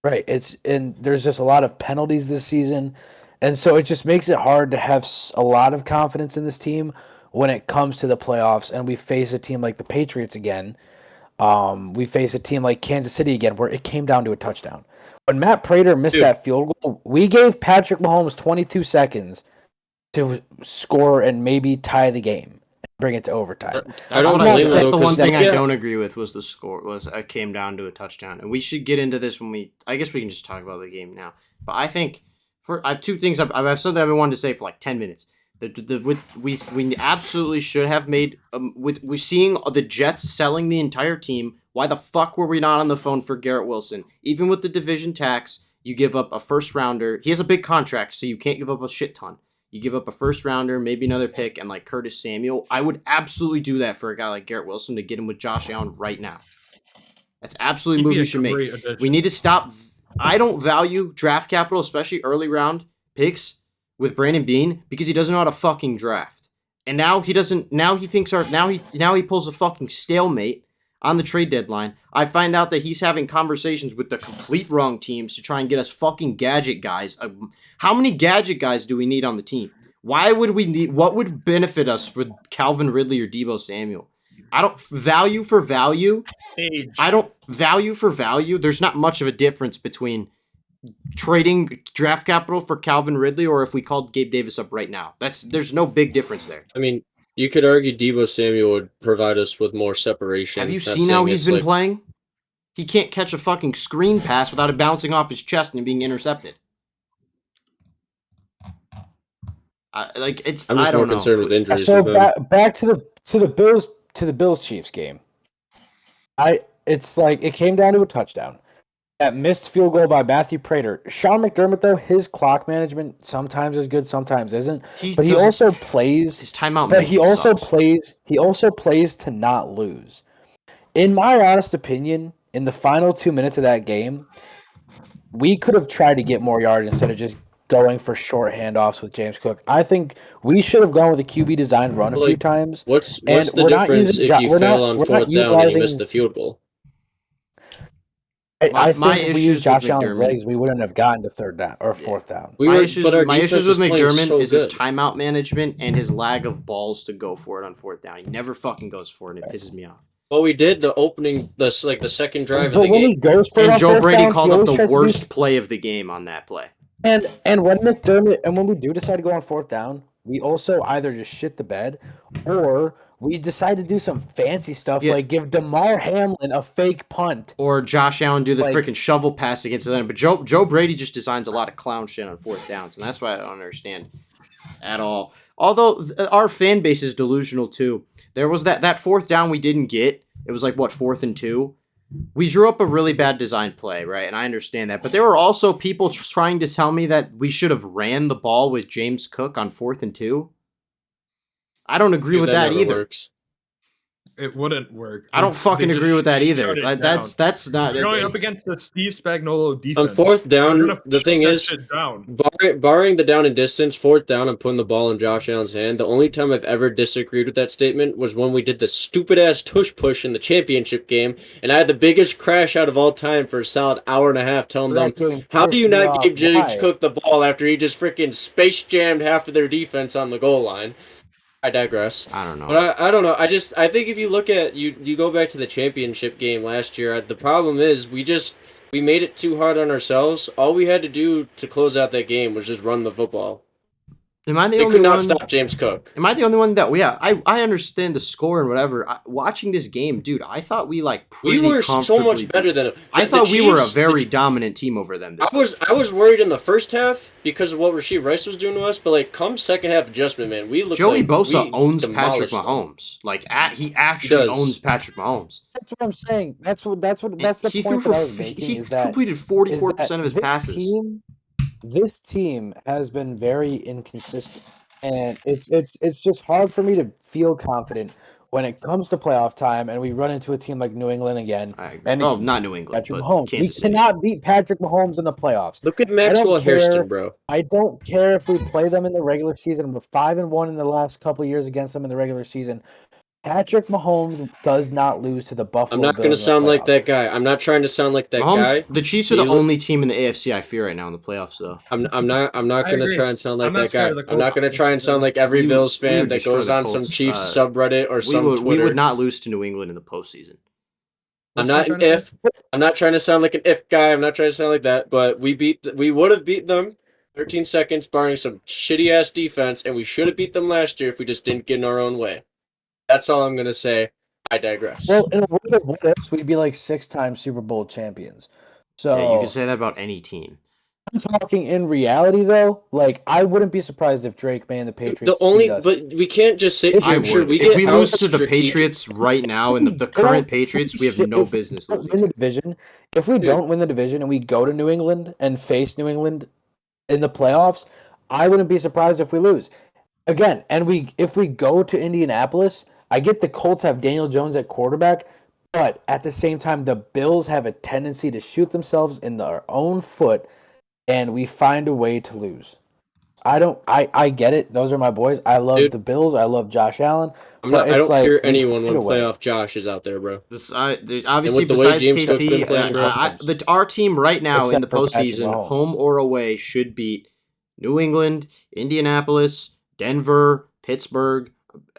Right, and there's just a lot of penalties this season, and so it just makes it hard to have a lot of confidence in this team when it comes to the playoffs, and we face a team like the Patriots again. We face a team like Kansas City again, where it came down to a touchdown. When Matt Prater missed that field goal, we gave Patrick Mahomes 22 seconds to score and maybe tie the game and bring it to overtime. That's the one thing I don't agree with was the score. It came down to a touchdown, and we should get into this I guess we can just talk about the game now. But I think I have two things. I have something I've been wanting to say for 10 minutes. We absolutely should have made we're seeing the Jets selling the entire team. Why the fuck were we not on the phone for Garrett Wilson? Even with the division tax, you give up a first rounder. He has a big contract, so you can't give up a shit ton. You give up a first rounder, maybe another pick, and Curtis Samuel. I would absolutely do that for a guy like Garrett Wilson to get him with Josh Allen right now. That's absolutely a move we should make. We need to stop. I don't value draft capital, especially early round picks, with Brandon Beane because he doesn't know how to fucking draft. And now he doesn't. Now he thinks now he pulls a fucking stalemate on the trade deadline. I find out that he's having conversations with the complete wrong teams to try and get us fucking gadget guys. How many gadget guys do we need on the team? Why would we need? What would benefit us for Calvin Ridley or Deebo Samuel? I don't value for value. I don't value for value. There's not much of a difference between trading draft capital for Calvin Ridley or if we called Gabe Davis up right now. There's no big difference there. I mean, you could argue Deebo Samuel would provide us with more separation. Have you seen how he's been playing? He can't catch a fucking screen pass without it bouncing off his chest and being intercepted. I'm just more concerned with injuries. So back to the Bills Chiefs game. It's like it came down to a touchdown. That missed field goal by Matthew Prater. Sean McDermott, though, his clock management sometimes is good, sometimes isn't. But he also plays his timeout. But he also plays to not lose. In my honest opinion, in the final 2 minutes of that game, we could have tried to get more yards instead of just going for short handoffs with James Cook. I think we should have gone with a QB designed run a few times. What's the difference if you fail on fourth down and you miss the field goal? I think if we used Josh Allen's legs, we wouldn't have gotten to third down or fourth down. My issues with McDermott is his timeout management and his lack of balls to go for it on fourth down. He never fucking goes for it, and it pisses me off. Well, we did the second drive of the when game. He goes for and Joe Brady called up the worst play of the game on that play. And when McDermott when we do decide to go on fourth down, we also either just shit the bed or we decide to do some fancy stuff like give DeMar Hamlin a fake punt. Or Josh Allen do the freaking shovel pass against the end. But Joe Brady just designs a lot of clown shit on fourth downs, and that's why I don't understand at all. Although our fan base is delusional too. There was that fourth down we didn't get. It was like, 4th and 2? We drew up a really bad design play, right? And I understand that. But there were also people trying to tell me that we should have ran the ball with James Cook on 4th and 2. I don't agree with that either. Works. It wouldn't work. I don't fucking agree with that either. That's not going up against the Steve Spagnuolo defense. On fourth down, the thing is, barring the down and distance, fourth down and putting the ball in Josh Allen's hand, the only time I've ever disagreed with that statement was when we did the stupid-ass tush push in the championship game, and I had the biggest crash out of all time for a solid hour and a half telling them, how do you not give James Cook the ball after he just freaking space jammed half of their defense on the goal line? I digress. I don't know. But I don't know. I think if you look at you go back to the championship game last year, the problem is we made it too hard on ourselves. All we had to do to close out that game was just run the football. Am I the only one? They could not stop James Cook. Am I the only one that? Yeah, I understand the score and whatever. Watching this game, dude, I thought we were so much better than. I thought we were a very dominant team over them. I was worried in the first half because of what Rashee Rice was doing to us, but come second half adjustment, man, we looked. Joey Bosa owns Patrick Mahomes. He actually owns Patrick Mahomes. That's what I'm saying. That's the point that I was making. He completed 44% of his passes. This team has been very inconsistent, and it's just hard for me to feel confident when it comes to playoff time, and we run into a team like New England again. Not New England, Patrick Mahomes. We cannot beat Patrick Mahomes in the playoffs. Look at Maxwell Hairston, bro. I don't care if we play them in the regular season. We're 5-1 in the last couple of years against them in the regular season. Patrick Mahomes does not lose to the Buffalo Bills. I'm not going to sound like that guy. I'm not trying to sound like that guy. The Chiefs are the only team in the AFC I fear right now in the playoffs, though. I'm not going to try and sound like that guy. I'm not going to try and sound like every Bills fan that goes on some Chiefs subreddit or some Twitter. We would not lose to New England in the postseason. I'm not trying to sound like an if guy. I'm not trying to sound like that. But we would have beat them 13 seconds, barring some shitty ass defense, and we should have beat them last year if we just didn't get in our own way. That's all I'm going to say. I digress. Well, in a world of what ifs, we'd be 6-time Super Bowl champions. So yeah, you can say that about any team. I'm talking in reality, though. I wouldn't be surprised if Drake and the Patriots beat us. But we can't just say. If we lose to the Patriots right now, and the current Patriots, we have no business losing. Win the division. If we don't win the division and we go to New England and face New England in the playoffs, I wouldn't be surprised if we lose. Again, and if we go to Indianapolis, I get the Colts have Daniel Jones at quarterback, but at the same time, the Bills have a tendency to shoot themselves in their own foot, and we find a way to lose. I get it. Those are my boys. I love the Bills. I love Josh Allen. I don't fear anyone when playoff Josh is out there, bro. Obviously, besides KC, our team right now in the postseason, home or away, should beat New England, Indianapolis, Denver, Pittsburgh.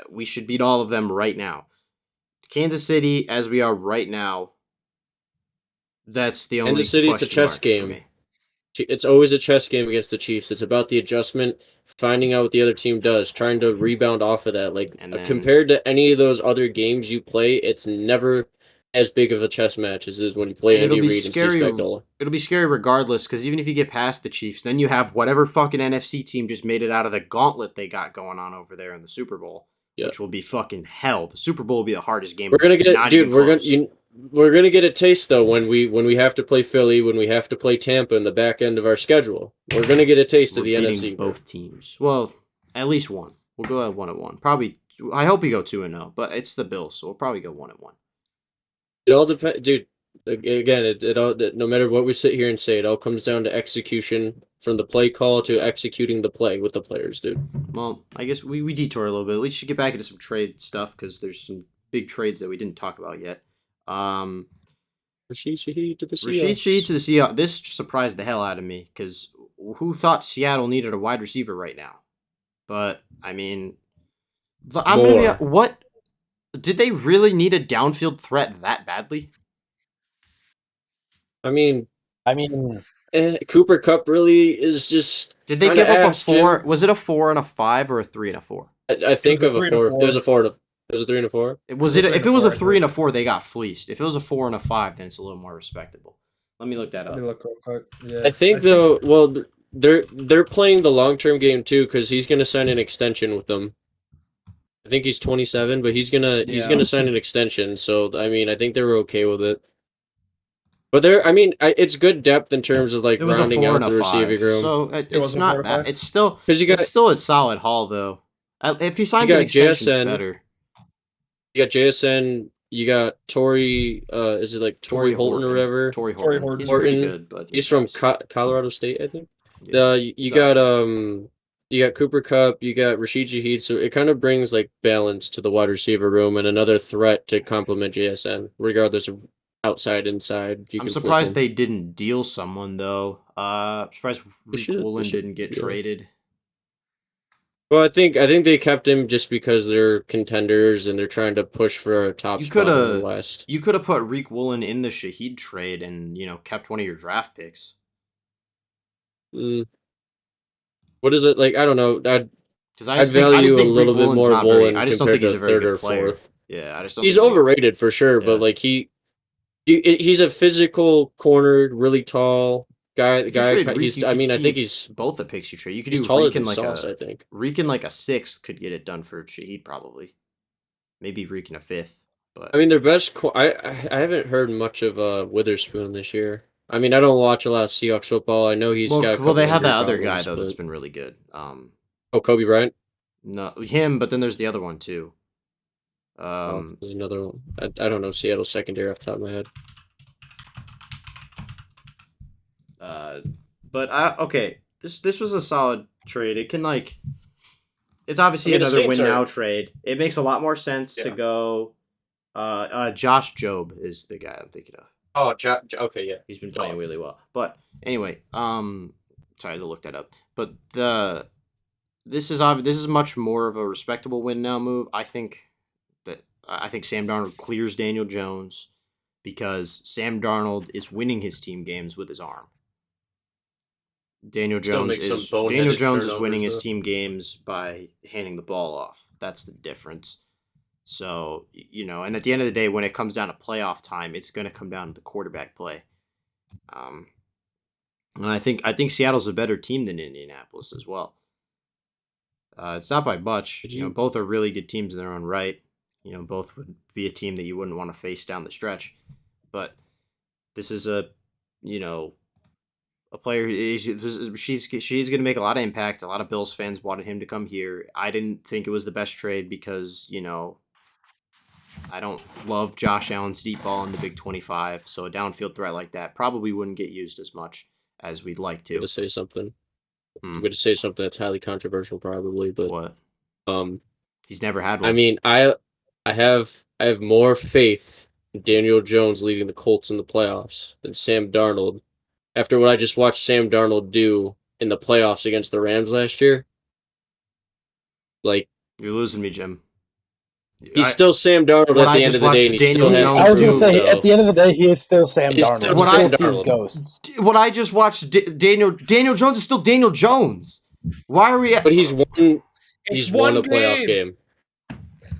We should beat all of them right now. Kansas City, as we are right now, that's the only. Kansas City, it's a chess game. It's always a chess game against the Chiefs. It's about the adjustment, finding out what the other team does, trying to rebound off of that. Like, compared to any of those other games you play, it's never as big of a chess match as is when you play Andy Reid and Steve Spagnuolo. It'll be scary regardless, because even if you get past the Chiefs, then you have whatever fucking NFC team just made it out of the gauntlet they got going on over there in the Super Bowl, which will be fucking hell. The Super Bowl will be the hardest game. We're gonna get a taste though when we have to play Philly, when we have to play Tampa in the back end of our schedule. We're gonna get a taste of the NFC. Both teams. Well, at least one. We'll go at 1-1. Probably. I hope we go 2-0, but it's the Bills, so we'll probably go 1-1. It all depends, dude. Again, it all, no matter what we sit here and say, it all comes down to execution, from the play call to executing the play with the players, dude. Well, I guess we detour a little bit. We should get back into some trade stuff, because there's some big trades that we didn't talk about yet. Rashid Shaheed to the Seahawks. Rashid Shaheed to the Seahawks. This surprised the hell out of me, because who thought Seattle needed a wide receiver right now? But I mean, what did they really need a downfield threat that badly? I mean, Cooper Kupp really is just. Did they give up a 4? Was it a 4 and a 5 or a 3 and a 4? I think of a 4. It was a 4 and a. It was a 3 and a 4. If it was a 3 and a 4, they got fleeced. If it was a 4 and a 5, then it's a little more respectable. Let me look that up. Let me look real quick. Yeah, I think though, well, they're playing the long-term game too, because he's gonna sign an extension with them. I think he's 27, but he's gonna sign an extension. So I mean, I think they were okay with it. But it's good depth in terms of like rounding out the receiving room. So it's not that. It's still a solid haul though. If he signs an extension, it's better. You got JSN. You got Torrey. Is it like Torrey Holton or whatever? Torrey Horton. He's pretty good, but he's from Colorado State, I think. Yeah, you got Cooper Kupp. You got Rashid Shaheed. So it kind of brings like balance to the wide receiver room and another threat to complement JSN, regardless of outside, inside. I'm surprised they didn't deal someone though. I'm surprised Rick Woolen didn't get traded. Well, I think they kept him just because they're contenders and they're trying to push for a top spot in the West. You could have put Rick Woolen in the Shaheed trade and kept one of your draft picks. What is it like? I don't know. I value a little bit more Woolen. I just don't think he's a very good player. Fourth. Yeah, I just don't. He's overrated for sure, but like he's a physical corner, really tall. I think he's both the picks you trade. You could do Reek in like I think Reek in like a 6th could get it done for Shaheed probably. Maybe Reek in a 5th, but I mean their best. I haven't heard much of Witherspoon this year. I mean I don't watch a lot of Seahawks football. I know he's got. Well, they have that other guy though that's been really good. Kobe Bryant. No, him, but then there's the other one too. There's another one. I don't know Seattle secondary off the top of my head. Okay, this was a solid trade. It can it's obviously another win now trade. It makes a lot more sense to go. Josh Jobe is the guy I'm thinking of. Oh, okay, yeah, he's been playing really well. But anyway, sorry to look that up. But this is much more of a respectable win now move. I think Sam Darnold clears Daniel Jones because Sam Darnold is winning his team games with his arm. Daniel Jones is winning his team games by handing the ball off. That's the difference. So, and at the end of the day, when it comes down to playoff time, it's going to come down to the quarterback play. And I think Seattle's a better team than Indianapolis as well. It's not by much. Both are really good teams in their own right. Both would be a team that you wouldn't want to face down the stretch. But this is a player. She's going to make a lot of impact. A lot of Bills fans wanted him to come here. I didn't think it was the best trade because, I don't love Josh Allen's deep ball in the Big 25. So a downfield threat like that probably wouldn't get used as much as we'd like to. To say something. I'm going to say something that's highly controversial, probably, but What? um, He's never had one. I mean, I have more faith in Daniel Jones leading the Colts in the playoffs than Sam Darnold. After what I just watched Sam Darnold do in the playoffs against the Rams last year, like You're losing me, Jim. he's still Sam Darnold at the end of the day, and he still has Jones to I was prove gonna say, himself. at the end of the day, he is still Sam He's Darnold. still He Sam still sees Darnold. ghosts. What I just watched, Daniel Jones is still Daniel Jones. Why are we? But he's won. It's He's won a playoff game.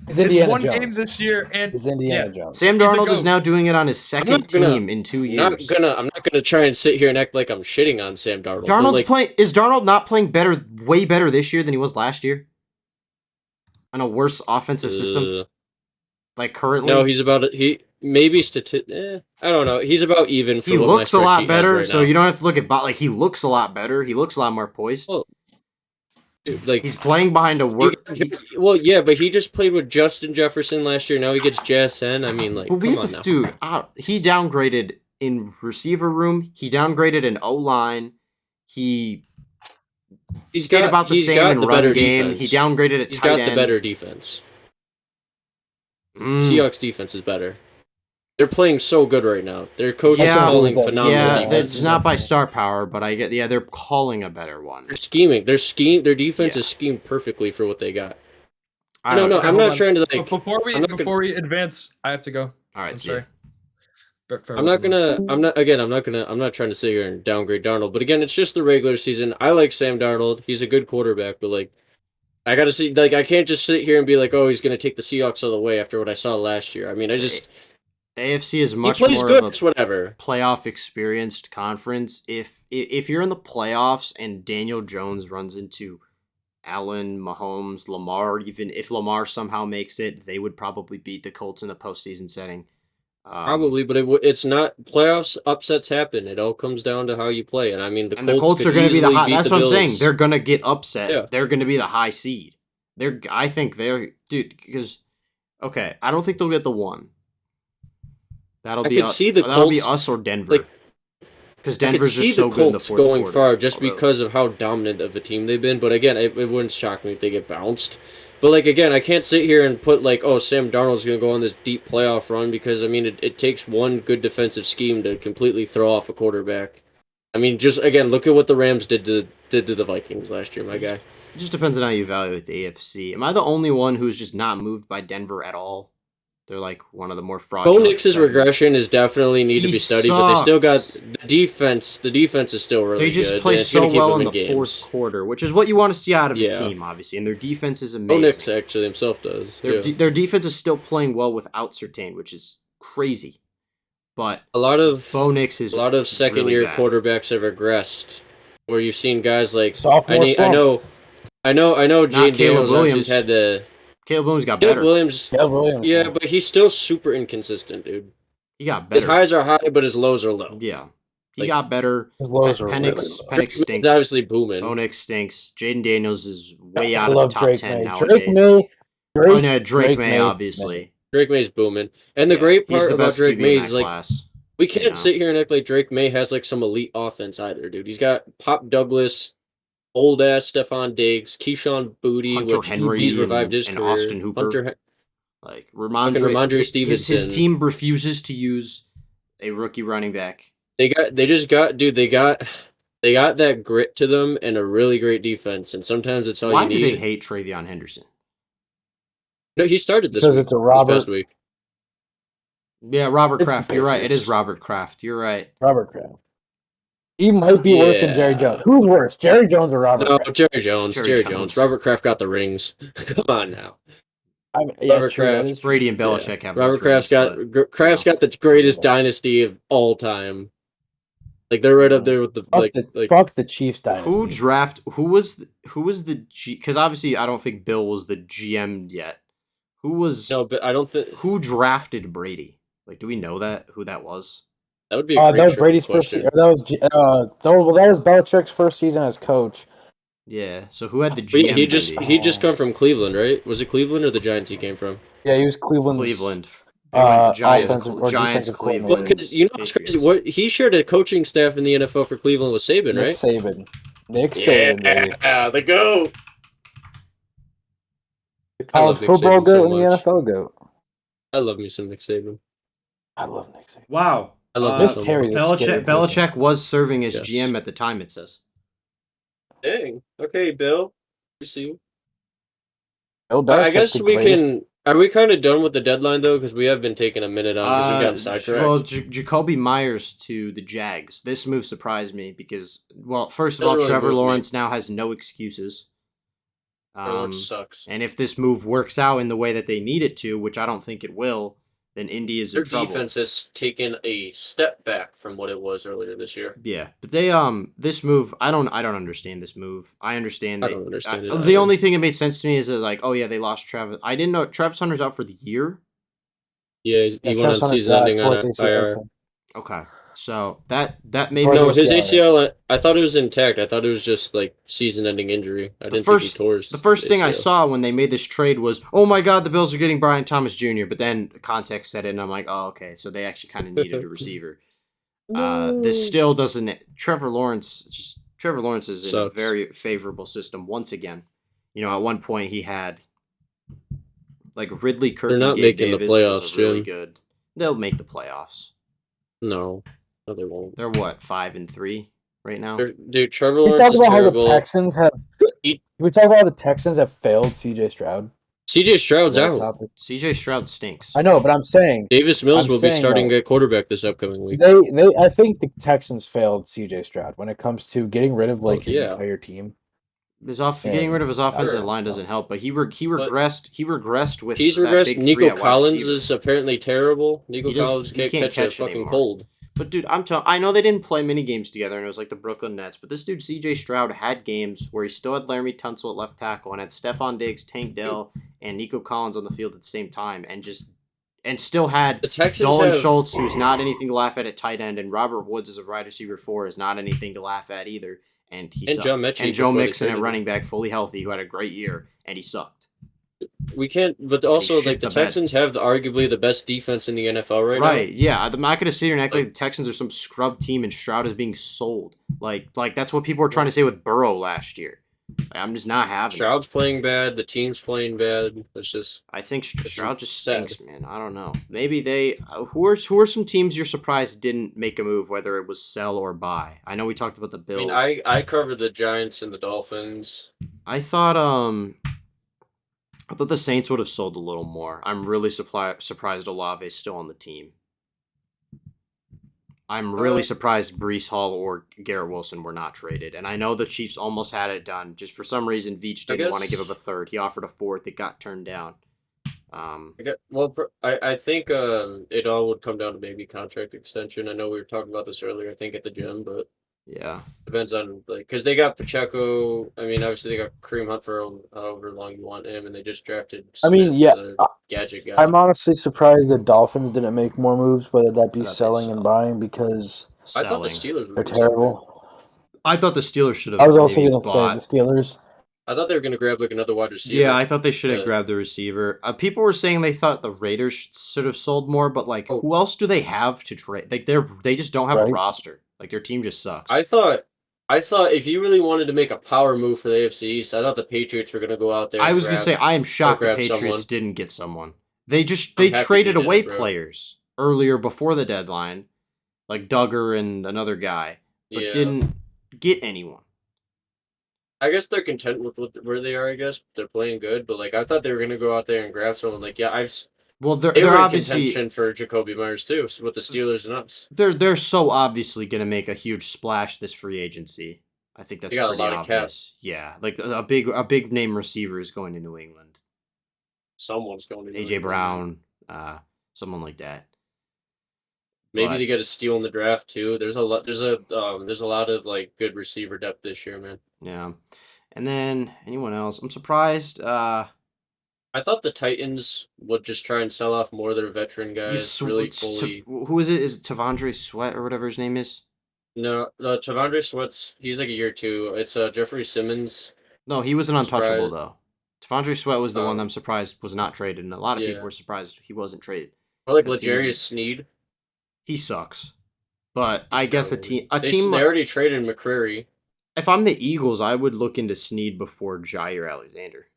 He's Indiana It's one Jones. game this year, and He's Indiana Jones. Sam He's the Darnold is GOAT. now doing it on his second team in 2 years. I'm not gonna try and sit here and act like I'm shitting on Sam Darnold. but, Darnold's like, playing. Is Darnold not playing better, way better this year than he was last year? On a worse offensive system, like currently. No, he's about he maybe I don't know. He's about even. For he what looks my a lot spreadsheet has better, right so now. you don't have to look at like he looks a lot better. He looks a lot more poised. Well, Dude, like He's playing behind a work. well, yeah, but he just played with Justin Jefferson last year. Now he gets JSN. I mean, like, But we come have on to, now. dude. He downgraded in receiver room. He downgraded in O line. He He's stayed got about the he's same got in the run better game. defense. He downgraded at He's tight got end. the better defense. Mm. Seahawks defense is better. They're playing so good right now. Their coach is Yeah, calling yeah, phenomenal Yeah, defense. it's not by star power, but I get. Yeah, they're calling a better one. They're scheming. Their defense Yeah. is schemed perfectly for what they got. I No, don't no, know. Okay, I'm hold not on. trying to But like. before I'm not before we advance, I have to go. All right, I'm see sorry. ya. I'm not trying to sit here and downgrade Darnold. But again, it's just the regular season. I like Sam Darnold. He's a good quarterback, but like, I gotta see. Like, I can't just sit here and be like, oh, he's gonna take the Seahawks all the way after what I saw last year. I mean, AFC is he much plays more good. of It's a whatever. playoff experienced conference. If you're in the playoffs and Daniel Jones runs into Allen, Mahomes, Lamar, even if Lamar somehow makes it, they would probably beat the Colts in the postseason setting. Probably, but it's not playoffs. Upsets happen. It all comes down to how you play. And I mean, the Colts are could going to be the easily high. beat That's the what I'm Bills. saying. They're going to get upset. Yeah. They're going to be the high seed. I think they're dude because okay, I don't think they'll get the one. That'll I be could us. see the That'll be Colts- us or Denver. like, Because I could Denver's see just the so good in the Colts fourth going quarter. far just Although- because of how dominant of a team they've been. But again, it wouldn't shock me if they get bounced. But like again, I can't sit here and put like, oh, Sam Darnold's going to go on this deep playoff run because I mean, it takes one good defensive scheme to completely throw off a quarterback. I mean, just again, look at what the Rams did to the Vikings last year, my guy. It just depends on how you evaluate the AFC. Am I the only one who's just not moved by Denver at all? They're like one of the more Bo fraudulent. Nix's regression is definitely need to He be studied, but they still got sucks. the defense. The defense is still really They just good. play and it's so gonna keep well them in in the games. fourth quarter, which is what you want to see out of Yeah. a team, obviously. And their defense is Bo amazing. Nix actually himself does. Yeah. Their defense is still playing well without Surtain, which is crazy. But A lot of Bo Nix is A lot of second-year really bad. quarterbacks have regressed, where you've seen guys like Sophomore I slump. know. Jane Caleb Daniels Williams. obviously had the Caleb Williams got Caleb better. Williams. Caleb Williams. Yeah, but he's still super inconsistent, dude. He got His better. highs are high, but his lows are low. Yeah. He Like- got better. His lows are Penix, really low. Penix He's stinks. obviously booming. Bo Nix stinks. Jaden Daniels is way I out of love the top Drake 10 May. nowadays. Drake May. Oh, no, Drake May, obviously. Drake May's booming, and the Yeah, great he's part the about best Drake QB May in is that like class. we can't Yeah. sit here and act like Drake May has like some elite offense either, dude. He's got Pop Douglas, old ass Stephon Diggs, Keyshawn Booty, Hunter which Henry he's revived his and career. Austin Hooper. Hunter, Like Ramondre his Stevenson. team refuses to use a rookie running back. they got that grit to them and a really great defense, and sometimes it's all Why you do need. they hate Travion Henderson? No, he started this Because week, it's a this Robert past week. Yeah, Robert It's the Kraft. You're right. It Patriots. is Robert Kraft. You're right. Robert Kraft. He might be worse than Jerry Yeah. Jones. Who's worse, Jerry Jones or Robert No, Kraft? Jerry Jones. Jerry Jerry Jones. Jones. Robert Kraft got the rings. Come on now. I mean, yeah, Robert true, that Kraft. is true. Brady and Belichick have Robert those Kraft's rings, got Kraft's got the greatest dynasty of all time. Like they're right up there with the Fuck the Chiefs but dynasty. who was the G? Because obviously I don't think Bill was the GM yet. Who was no, but I don't think who drafted Brady? Like, do we know who that was? that would be. A great That was trivia Brady's question. first. That was Belichick's first season as coach. Yeah. So who had the But GM? he just Brady? he just come from Cleveland, right? Was it Cleveland or the Giants he came from? Yeah, he was Cleveland's Cleveland. They went offensive or Giants, defensive Cleveland. coordinator. Because you know what's crazy? Patriots. What he shared a coaching staff in the NFL for Cleveland with Saban, Nick right? Saban. Nick Saban, baby. Yeah, the GOAT. The college football Saban so goat and the much. NFL goat. I love me some Nick Saban. I love Nick Saban. Wow. I love Miss Terry's a scary person. Belichick was serving as Yes. GM at the time, it says. Dang. Okay, Bill. We see you. Bill I Belichick, guess the we greatest- can. Are we kind of done with the deadline though? Because we have been taking a minute on because we've gotten sidetracked. Well, Jacoby Myers to the Jags. This move surprised me because, well, first of Doesn't all, really Trevor move me. Lawrence now has no excuses. Lawrence sucks. And if this move works out in the way that they need it to, which I don't think it will, then Indy is Their in trouble. defense has taken a step back from what it was earlier this year. Yeah, but they this move I don't understand this move. I understand. I don't understand it The either. only thing that made sense to me is that, like, oh yeah, they lost Travis. I didn't know Travis Hunter's out for the year. Yeah, he went on Travis Hunter's season-ending on towards IR. ACL. Okay, so that made Towards me. No, his ACL. ACL. I thought it was intact. I thought it was just like season-ending injury. I didn't first- think he tore his The first thing I ACL. saw when they made this trade was, oh my god, the Bills are getting Brian Thomas Jr. But then context set in, and I'm like, oh okay, so they actually kind of needed a receiver. This still doesn't. Trevor Lawrence is in Sucks. a very favorable system once again. You know, at one point he had like Ridley Kirk. They're not and Gabe making the Davis playoffs, was really Jim. good. They'll make the playoffs. No, they won't. They're what 5-3 right now. Dude, Trevor We Lawrence talk is about how the terrible. Texans have. He- We talk about how the Texans have failed C.J. Stroud. CJ Stroud's That out. topic. CJ Stroud stinks. I know, but I'm saying Davis Mills I'm will be saying, starting though, at quarterback this upcoming week. I think the Texans failed C.J. Stroud when it comes to getting rid of like his yeah. entire team. Getting rid of his offensive Sure. line doesn't help, but he regressed. He regressed with. He's that regressed. big three Nico at wide Collins receiver. is apparently terrible. Nico He just- Collins he can't can't catch a catch fucking anymore. cold. But dude, I know they didn't play many games together, and it was like the Brooklyn Nets. But this dude CJ Stroud had games where he still had Laramie Tunsil at left tackle and had Stephon Diggs, Tank Dell, and Nico Collins on the field at the same time, and still had The Texans Dalton have Schultz, who's not anything to laugh at tight end, and Robert Woods as a wide receiver 4 is not anything to laugh at either. And he And sucked. Joe Mixon and Joe before they Mixon at traded him. running back, fully healthy, who had a great year, and he sucked. We can't, but also shit like the the bed. Texans have arguably the best defense in the NFL right now. Right, yeah. I'm not going to sit here and act like the Texans are some scrub team and Stroud is being sold. Like that's what people were trying to say with Burrow last year. Like, I'm just not having it. Stroud's playing bad. The team's playing bad. It's just I think Stroud just sad. stinks, man. I don't know. Maybe they. Who are some teams you're surprised didn't make a move, whether it was sell or buy? I know we talked about the I Bills. mean, I cover the Giants and the Dolphins. I thought the Saints would have sold a little more. I'm really surprised Olave's still on the team. I'm really surprised Breece Hall or Garrett Wilson were not traded. And I know the Chiefs almost had it done. Just for some reason, Veach didn't want to give up a third. He offered a fourth. It got turned down. I think it all would come down to maybe contract extension. I know we were talking about this earlier, I think, at the gym, but Yeah. depends on like because they got Pacheco. I mean, obviously they got Kareem Hunt for however long you want him, and they just drafted. I mean, Smith, yeah, the gadget guy. I'm honestly surprised the Dolphins didn't make more moves, whether that be I thought they selling and sell. buying, because I thought the Selling. Steelers were they're gonna do something. terrible. I thought the Steelers should have. I was also maybe going to say bought- the Steelers. I thought they were gonna grab like another wide receiver. Yeah, I thought they should have Yeah. grabbed the receiver. People were saying they thought the Raiders should have sold more, but like, Oh. who else do they have to trade? Like, they just don't have a Right. roster. Like, their team just sucks. I thought if you really wanted to make a power move for the AFC East, I thought the Patriots were gonna go out there. I and was gonna grab- say I am shocked the grab Patriots someone. didn't get someone. They I'm happy traded they did away it, bro. players earlier before the deadline, like Duggar and another guy, but Yeah. didn't get anyone. I guess they're content with where they are. I guess they're playing good, but like I thought they were gonna go out there and grab someone. Like Well, they they're were in obviously contention for Jacoby Myers too, so with the Steelers and us. they're so obviously gonna make a huge splash this free agency. I think that's They got a pretty lot of cap. obvious. Yeah, like a big name receiver is going to New England. Someone's going to AJ Brown, someone like that. Maybe but- they get a steal in the draft too. There's a lot. There's a lot of like good receiver depth this year, man. Yeah, and then anyone else? I'm surprised. I thought the Titans would just try and sell off more of their veteran guys. Really fully. Who is it? Is it Tavondre Sweat or whatever his name is? No, Tavondre Sweat's he's like a year two. It's Jeffrey Simmons. No, he was an untouchable Surprised. though. Tavondre Sweat was the one Oh. I'm surprised was not traded, and a lot of Yeah. people were surprised he wasn't traded. Or like 'Cause he was- L'Jarius Sneed. He sucks. But He's I guess terrible. a team They already traded McCreary. If I'm the Eagles, I would look into Snead before Jair Alexander.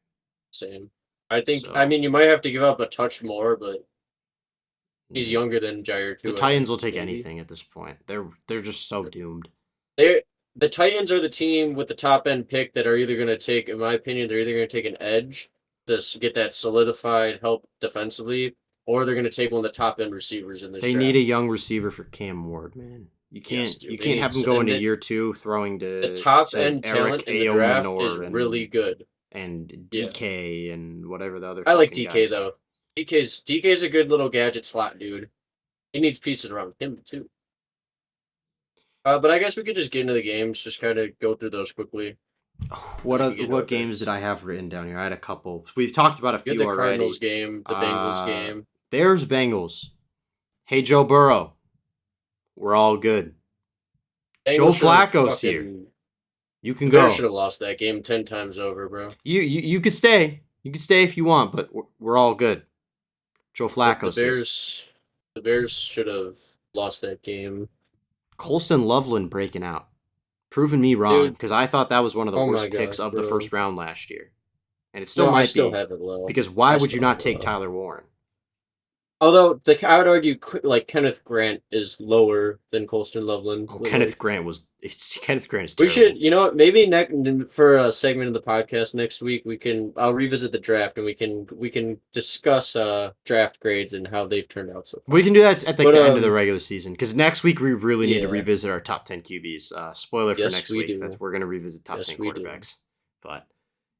Same. I think. I mean, you might have to give up a touch more, but he's younger than Jair too. The Titans will take anything at this point. They're just so doomed. The Titans are the team with the top end pick that are either going to take, in my opinion, they're either going to take an edge to get that solidified help defensively, or they're going to take one of the top end receivers in this draft. They need a young receiver for Cam Ward, man. You can't have him go into year 2 throwing to the top end Eric talent in the draft Minor is really good. And DK and whatever the other. I like DK though. DK's a good little gadget slot dude. He needs pieces around him too. But I guess we could just get into the games, just kind of go through those quickly. What games did I have written down here? I had a couple. We've talked about a few already. The Cardinals game, the Bengals game. Bears, Bengals. Hey, Joe Burrow. We're all good. Bengals Joe Flacco's here. You can go. Bears should have lost that game 10 times over, bro. You could stay. You could stay if you want, but we're all good. Joe Flacco's here. The Bears should have lost that game. Colston Loveland breaking out. Proving me wrong, because I thought that was one of the worst picks of the first round last year. And it still might be. Have it low. Because why would you not take Tyler Warren? Although, I would argue, like, Kenneth Grant is lower than Colston Loveland. Kenneth Grant is terrible. We should, maybe for a segment of the podcast next week, I'll revisit the draft and we can discuss draft grades and how they've turned out so far. We can do that at the end of the regular season, because next week we really need to revisit our top 10 QBs. Spoiler for next week that we're going to revisit top 10 quarterbacks. But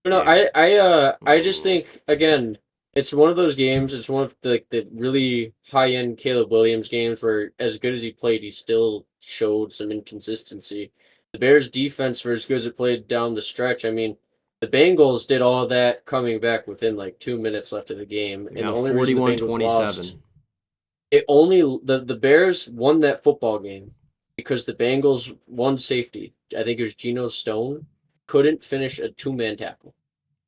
I just think, again, it's one of those games. It's one of the really high-end Caleb Williams games where, as good as he played, he still showed some inconsistency. The Bears' defense, for as good as it played down the stretch, I mean, the Bengals did all of that coming back within like 2 minutes left of the game. And the only reason the Bengals lost, the Bears won that football game because the Bengals won safety. I think it was Geno Stone couldn't finish a 2-man tackle.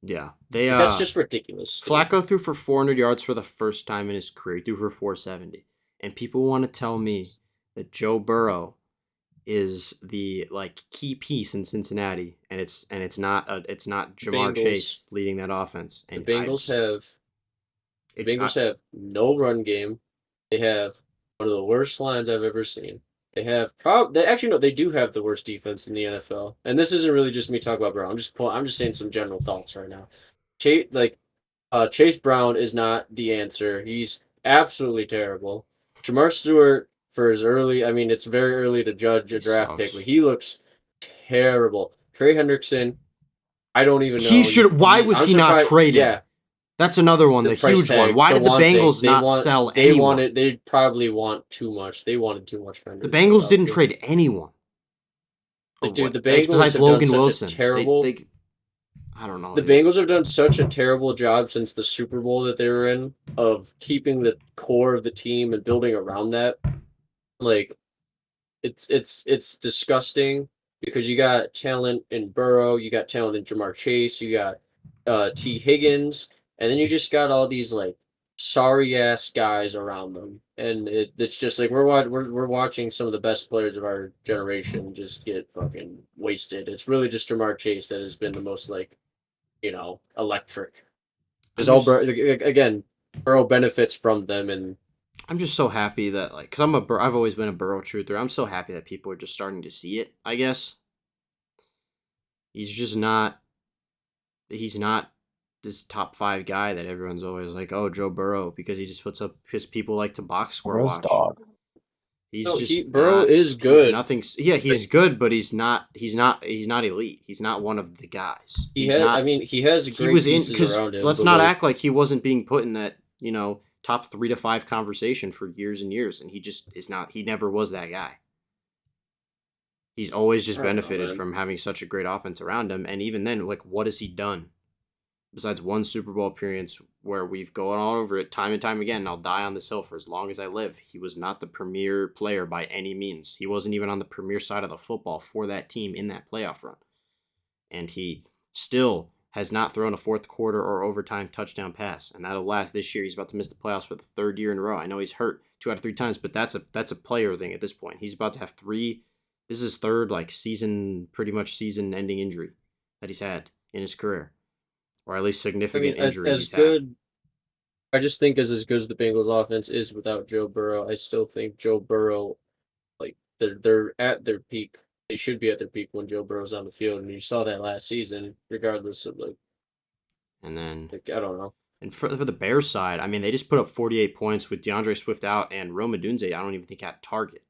Yeah, that's just ridiculous. Flacco threw for 400 yards for the first time in his career. He threw for 470, and people want to tell me that Joe Burrow is the key piece in Cincinnati, and it's not Jamar Chase leading that offense. And the Bengals have no run game. They have one of the worst lines I've ever seen. They have they do have the worst defense in the NFL, and this isn't really just me talking about Brown. I'm just saying some general thoughts right now. Chase Brown is not the answer. He's absolutely terrible. Jamar Stewart for his early. I mean, it's very early to judge a draft pick, but he looks terrible. Trey Hendrickson, I don't even know. He should. Why was he not traded? Yeah. That's another one, the huge one. Why did the Bengals not sell anyone? They probably want too much. They wanted too much for him. The Bengals didn't trade anyone. The Bengals have Logan done such a terrible... I don't know. The Bengals have done such a terrible job since the Super Bowl that they were in of keeping the core of the team and building around that. It's disgusting because you got talent in Burrow, you got talent in Jamar Chase, you got T. Higgins, and then you just got all these sorry ass guys around them, and it's just we're watching some of the best players of our generation just get fucking wasted. It's really just Jamar Chase that has been the most electric. Again, Burrow benefits from them, and I'm just so happy that because I've always been a Burrow truther. I'm so happy that people are just starting to see it. I guess he's just not. He's not this top 5 guy that everyone's always like, oh, Joe Burrow, because he just puts up his people like to box score watch. Dog. Burrow is good. He's good, but he's not elite. He's not one of the guys. He has great pieces around him. Let's not act like he wasn't being put in that, top 3 to 5 conversation for years and years, and he just is not. He never was that guy. He's always just benefited from having such a great offense around him, and even then, what has he done? Besides one Super Bowl appearance where we've gone all over it time and time again, and I'll die on this hill for as long as I live, he was not the premier player by any means. He wasn't even on the premier side of the football for that team in that playoff run. And he still has not thrown a fourth quarter or overtime touchdown pass, and that'll last this year. He's about to miss the playoffs for the 3rd year in a row. I know he's hurt 2 out of 3 times, but that's a player thing at this point. He's about to have 3 This is his third pretty much season-ending injury that he's had in his career, or at least significant injury. As good. I just think as good as the Bengals offense is without Joe Burrow, I still think Joe Burrow, they're at their peak. They should be at their peak when Joe Burrow's on the field, and you saw that last season, regardless of And then I don't know. And for the Bears side, I mean, they just put up 48 points with DeAndre Swift out, and Rome Odunze, I don't even think had a target.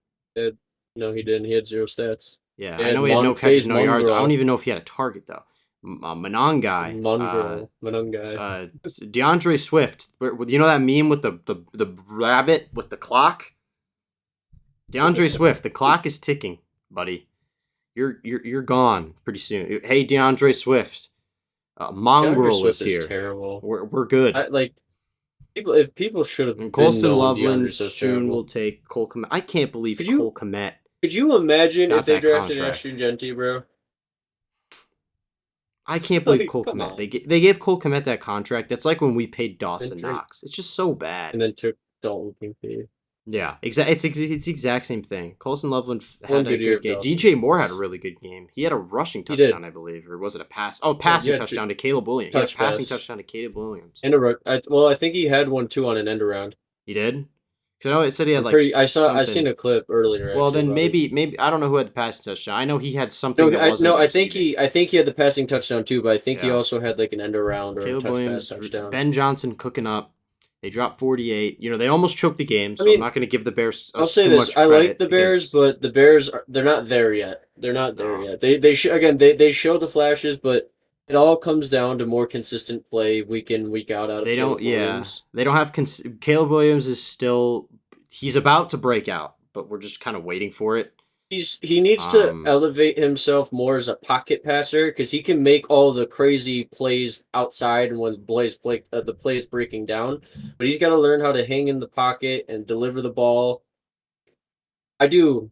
No, he didn't. He had 0 stats. Yeah, I know he had no catches, no yards. I don't even know if he had a target though. Monongai. DeAndre Swift. You know that meme with the rabbit with the clock? DeAndre Swift, the clock is ticking, buddy. You're gone pretty soon. Hey, DeAndre Swift. Mongrel is here. Terrible. We're good. People should have. Colston Loveland soon will take Cole Kmet. I can't believe Cole Kmet. Could you imagine if they drafted Ashton Jeanty, bro? I can't believe Cole Kmet. They gave Cole Kmet that contract. That's like when we paid Dawson Knox. It's just so bad. And then took Dalton Kincaid. Yeah, exactly. It's the exact same thing. Colston Loveland had a good game. DJ Moore had a really good game. He had a rushing touchdown, I believe, or was it a pass? Oh, passing touchdown to Caleb Williams. He had a passing touchdown to Caleb Williams. I think he had one too on an end around. He did. Because I know it said he had I seen a clip earlier. Well, then maybe I don't know who had the passing touchdown. I know he had something. I think he had the passing touchdown too, but I think he also had an end around or Caleb a Williams, touchdown. Ben Johnson cooking up. They dropped 48. They almost choked the game, so I'm not going to give the Bears. I'll say this: I like the Bears, but the Bears they're not there yet. They're not there yet. They show the flashes, but it all comes down to more consistent play week in, week out. They don't. Williams. They don't have. Caleb Williams is still. He's about to break out, but we're just kind of waiting for it. He needs to elevate himself more as a pocket passer because he can make all the crazy plays outside and when the play is breaking down. But he's got to learn how to hang in the pocket and deliver the ball. I don't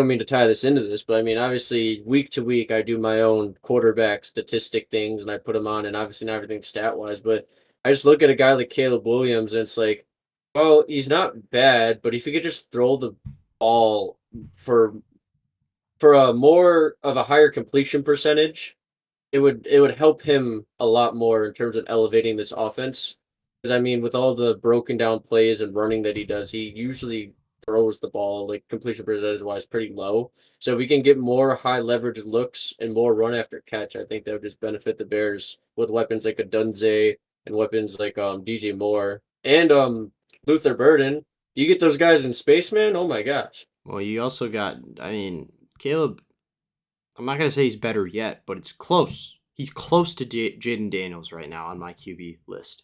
mean to tie this into this, but I mean obviously week to week I do my own quarterback statistic things and I put them on and obviously not everything stat wise. But I just look at a guy like Caleb Williams and it's like, well, he's not bad, but if he could just throw the ball for a more of a higher completion percentage, it would help him a lot more in terms of elevating this offense. Because I mean, with all the broken down plays and running that he does, he usually throws the ball completion percentage wise pretty low. So if we can get more high leverage looks and more run after catch, I think that would just benefit the Bears with weapons like a Dunze and weapons like DJ Moore and Luther Burden. You get those guys in space, man. Oh my gosh. Well, you also got, Caleb, I'm not going to say he's better yet, but it's close. He's close to Jaden Daniels right now on my QB list.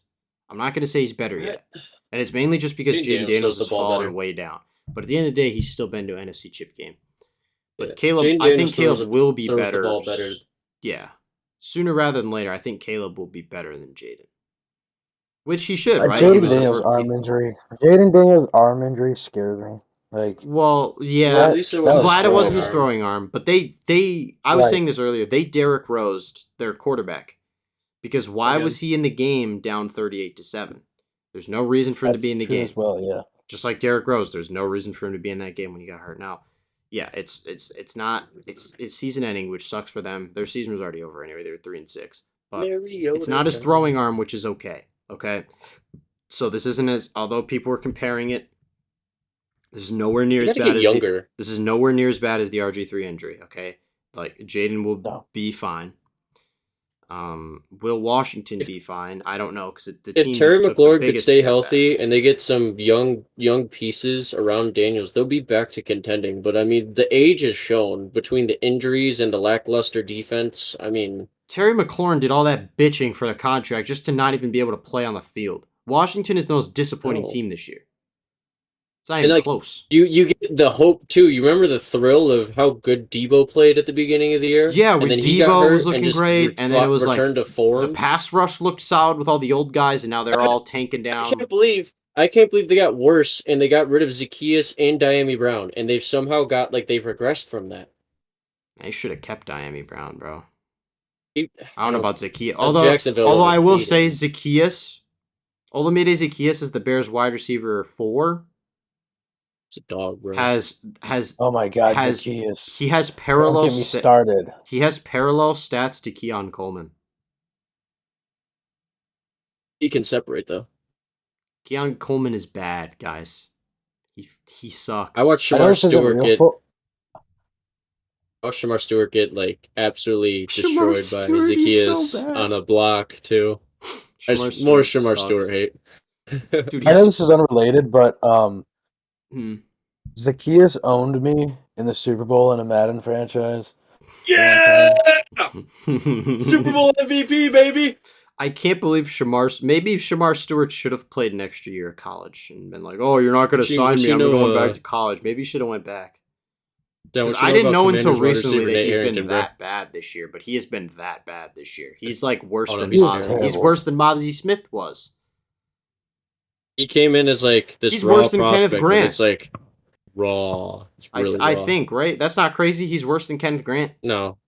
I'm not going to say he's better yet. And it's mainly just because Jaden Daniels is falling way down. But at the end of the day, he's still been to an NFC Chip game. But Caleb, I think Caleb will be better. Yeah. Sooner rather than later, I think Caleb will be better than Jaden. Which he should, right? Jaden Daniels' arm injury scares me. Well, yeah, I'm glad it wasn't his throwing arm, but I was saying this earlier, they Derrick Rosed their quarterback because why was he in the game down 38-7? There's no reason for him to be in the game. Well, yeah. Just like Derrick Rose, there's no reason for him to be in that game when he got hurt. Now, yeah, it's season ending, which sucks for them. Their season was already over anyway. They were 3-6, but it's not his throwing arm, which is okay. Okay, so this isn't although people were comparing it. This is nowhere near as bad as this is nowhere near as bad as the RG3 injury. Okay, Jaden will be fine. Will Washington be fine? I don't know because if Terry McLaurin could stay healthy and they get some young pieces around Daniels, they'll be back to contending. But I mean, the age is shown between the injuries and the lackluster defense. I mean, Terry McLaurin did all that bitching for the contract just to not even be able to play on the field. Washington is the most disappointing team this year. It's not even close. You get the hope too. You remember the thrill of how good Debo played at the beginning of the year? Yeah, when Debo was looking great, and then it was returned to form. The pass rush looked solid with all the old guys, and now they're all tanking down. I can't believe they got worse, and they got rid of Zacchaeus and Diami Brown, and they've somehow they've regressed from that. They should have kept Diami Brown, bro. I don't know about Zacchaeus. Although I will say Zacchaeus, Olamide Zacchaeus is the Bears wide receiver 4. It's a dog, bro. Oh my God, Zacchaeus. He has parallel. Don't get me started. He has parallel stats to Keon Coleman. He can separate though. Keon Coleman is bad, guys. He sucks. I watched Shamar Stewart get like absolutely destroyed by Zacchaeus on a block too. More Shamar Stewart hate. Dude, I know this is unrelated, but Zacchaeus owned me in the Super Bowl in a Madden franchise. Yeah! Super Bowl MVP, baby! I can't believe maybe Shamar Stewart should have played an extra year at college and been like, oh, you're not going to sign me, I'm going back to college. Maybe he should have went back. I didn't know until recently that he's been that bad this year, but he has been that bad this year. He's like worse than Mozzie. He's worse than Mozzie Smith was. He came in as like this he's raw worse than prospect, Kenneth Grant. It's like raw. It's really I raw. think, right? That's not crazy. He's worse than Kenneth Grant. No.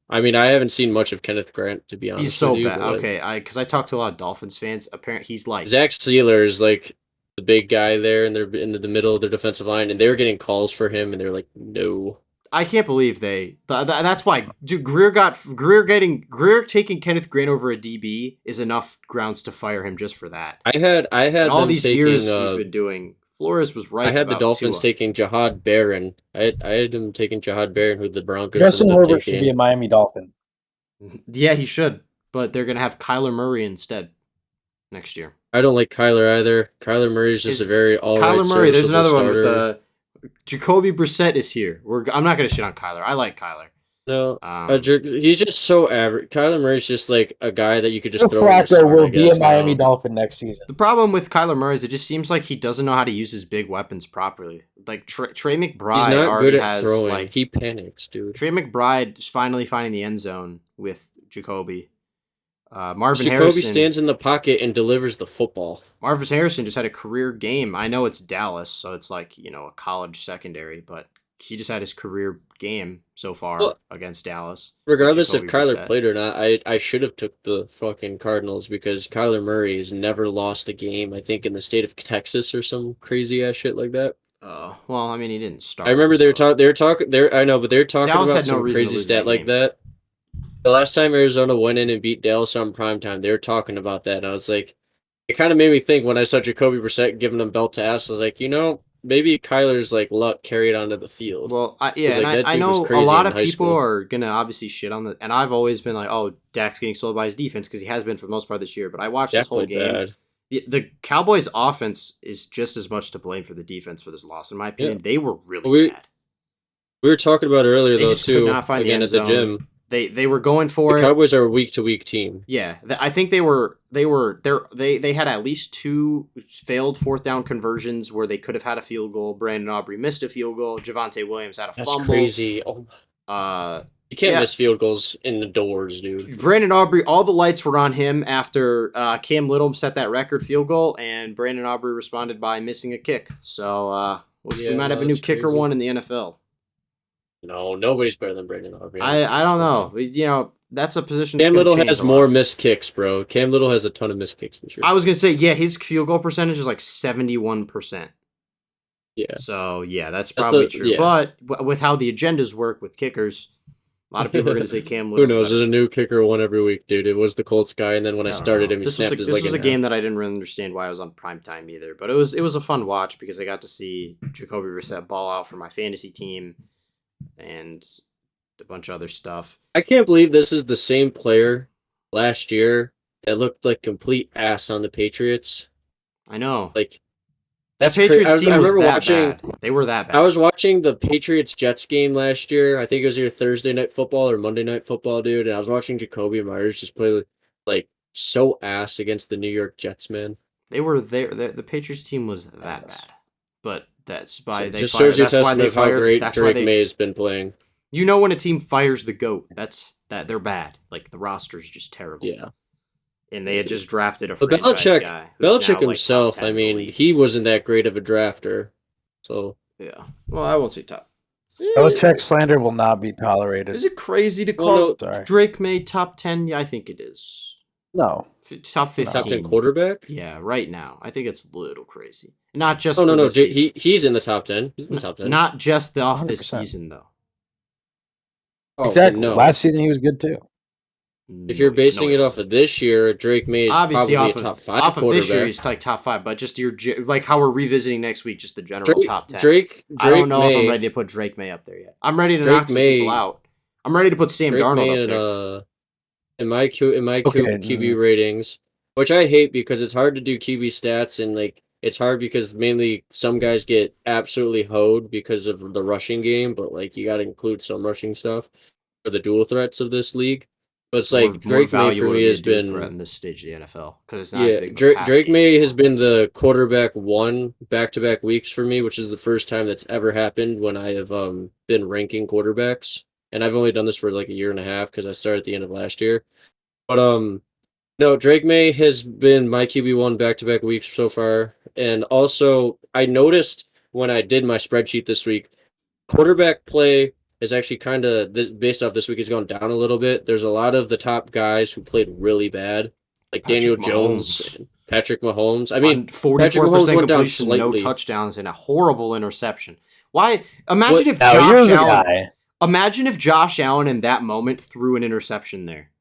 I mean, I haven't seen much of Kenneth Grant, to be honest. He's so with you, bad. Okay, because I talked to a lot of Dolphins fans. Apparently, he's like Zach Sealer is like the big guy there, and they're in the middle of their defensive line, and they were getting calls for him, and they're like, no. I can't believe that's why, dude. Greer taking Kenneth Grant over a DB is enough grounds to fire him just for that. I had all these years he's been doing. Flores was right. I had the Dolphins taking Jahad Barron. I had them taking Jahad Barron, who the Broncos. Justin Herbert should be a Miami Dolphin. Yeah, he should, but they're gonna have Kyler Murray instead next year. I don't like Kyler either. Kyler Murray is just a very all right. Kyler Murray. There's another one with the Jacoby Brissett is here. I'm not gonna shit on Kyler. I like Kyler. No, he's just so average. Kyler Murray's just like a guy that you could just throw. Flacco will be a Miami Dolphin next season. The problem with Kyler Murray is it just seems like he doesn't know how to use his big weapons properly. Like Trey McBride, he's not good at throwing. Like, he panics, dude. Trey McBride is finally finding the end zone with Jacoby. Jacoby Harrison stands in the pocket and delivers the football. Marvin Harrison just had a career game. I know it's Dallas, so it's like a college secondary, but he just had his career game so far against Dallas. Regardless if Kyler played or not, I should have took the fucking Cardinals because Kyler Murray has never lost a game, I think, in the state of Texas or some crazy ass shit like that. Well, I mean, he didn't start. I remember they were talking. I know, but they're talking Dallas about some crazy stat like that. The last time Arizona went in and beat Dallas on primetime, they were talking about that, and I was like, it kind of made me think when I saw Jacoby Brissett giving them belt to ass. I was like, maybe Kyler's like luck carried onto the field. Well, I know a lot of people are gonna obviously shit on and I've always been like, oh, Dak's getting sold by his defense because he has been for the most part this year. But I watched this whole game. Bad. The Cowboys' offense is just as much to blame for the defense for this loss, in my opinion. Yeah. They were really bad. We were talking about it earlier though too. Again at the gym. They were going for the Cowboys are a week-to-week team. Yeah, I think they had at least 2 failed 4th down conversions where they could have had a field goal. Brandon Aubrey missed a field goal. Javonte Williams had a fumble. That's crazy. You can't miss field goals in the doors, dude. Brandon Aubrey, all the lights were on him after Cam Little set that record field goal, and Brandon Aubrey responded by missing a kick. So we might have a new kicker one in the NFL. No, nobody's better than Brandon Aubrey. I don't know. That's a position. Cam Little has more missed kicks, bro. Cam Little has a ton of missed kicks this year. I was gonna say, yeah, his field goal percentage is like 71%. Yeah. So that's probably true. Yeah. But with how the agendas work with kickers, a lot of people are gonna say Cam Little. Who knows? There's a new kicker one every week, dude. It was the Colts guy, and then when I started him, he snapped his leg. This was a game that I didn't really understand why I was on primetime either. But it was a fun watch because I got to see Jacoby Brissett ball out for my fantasy team and a bunch of other stuff. I can't believe this is the same player last year that looked like complete ass on the Patriots. I know. Like that Patriots team was that bad. They were that bad. I was watching the Patriots-Jets game last year. I think it was either Thursday Night Football or Monday Night Football, dude. And I was watching Jacoby Myers just play like so ass against the New York Jets, man. They were there. The Patriots team was that bad. But that's why they just shows you a testament of how great Drake May has been playing. You know when a team fires the GOAT, that's they're bad. Like the roster's just terrible. Yeah. And they had just drafted a franchise guy. Belichick himself, I mean, he wasn't that great of a drafter. So yeah. Well, I won't say top. Belichick slander will not be tolerated. Is it crazy to call Drake May top 10? Yeah, I think it is. No. Top 15. Top 10 quarterback? Yeah, right now. I think it's a little crazy. Not just no. He's in the top 10. He's in the top 10. Not just off this 100%. season, though. Exactly. No. Last season he was good too. If you're basing it off of this year, Drake May is obviously probably a top 5 off quarterback. Of this year, he's like top 5, but just like how we're revisiting next week, just the general top 10. Drake I don't know May, if I'm ready to put Drake May up there yet. I'm ready to knock some people out. I'm ready to put Sam Drake Darnold May up there. In my QB ratings, which I hate because it's hard to do QB stats, and like it's hard because mainly some guys get absolutely hoed because of the rushing game, but like you got to include some rushing stuff for the dual threats of this league. But it's like Drake May for me has been in this stage of the NFL because it's not Drake May has been the quarterback 1 back-to-back weeks for me, which is the first time that's ever happened when I have been ranking quarterbacks, and I've only done this for like a year and a half because I started at the end of last year. But no, Drake May has been my QB1 back-to-back weeks so far, and also I noticed when I did my spreadsheet this week, quarterback play is actually kind of based off this week. It's gone down a little bit. There's a lot of the top guys who played really bad, like Daniel Jones, and Patrick Mahomes. I mean, 44% Patrick Mahomes went down slightly. No touchdowns and a horrible interception. Why? Imagine if Josh Allen in that moment threw an interception there.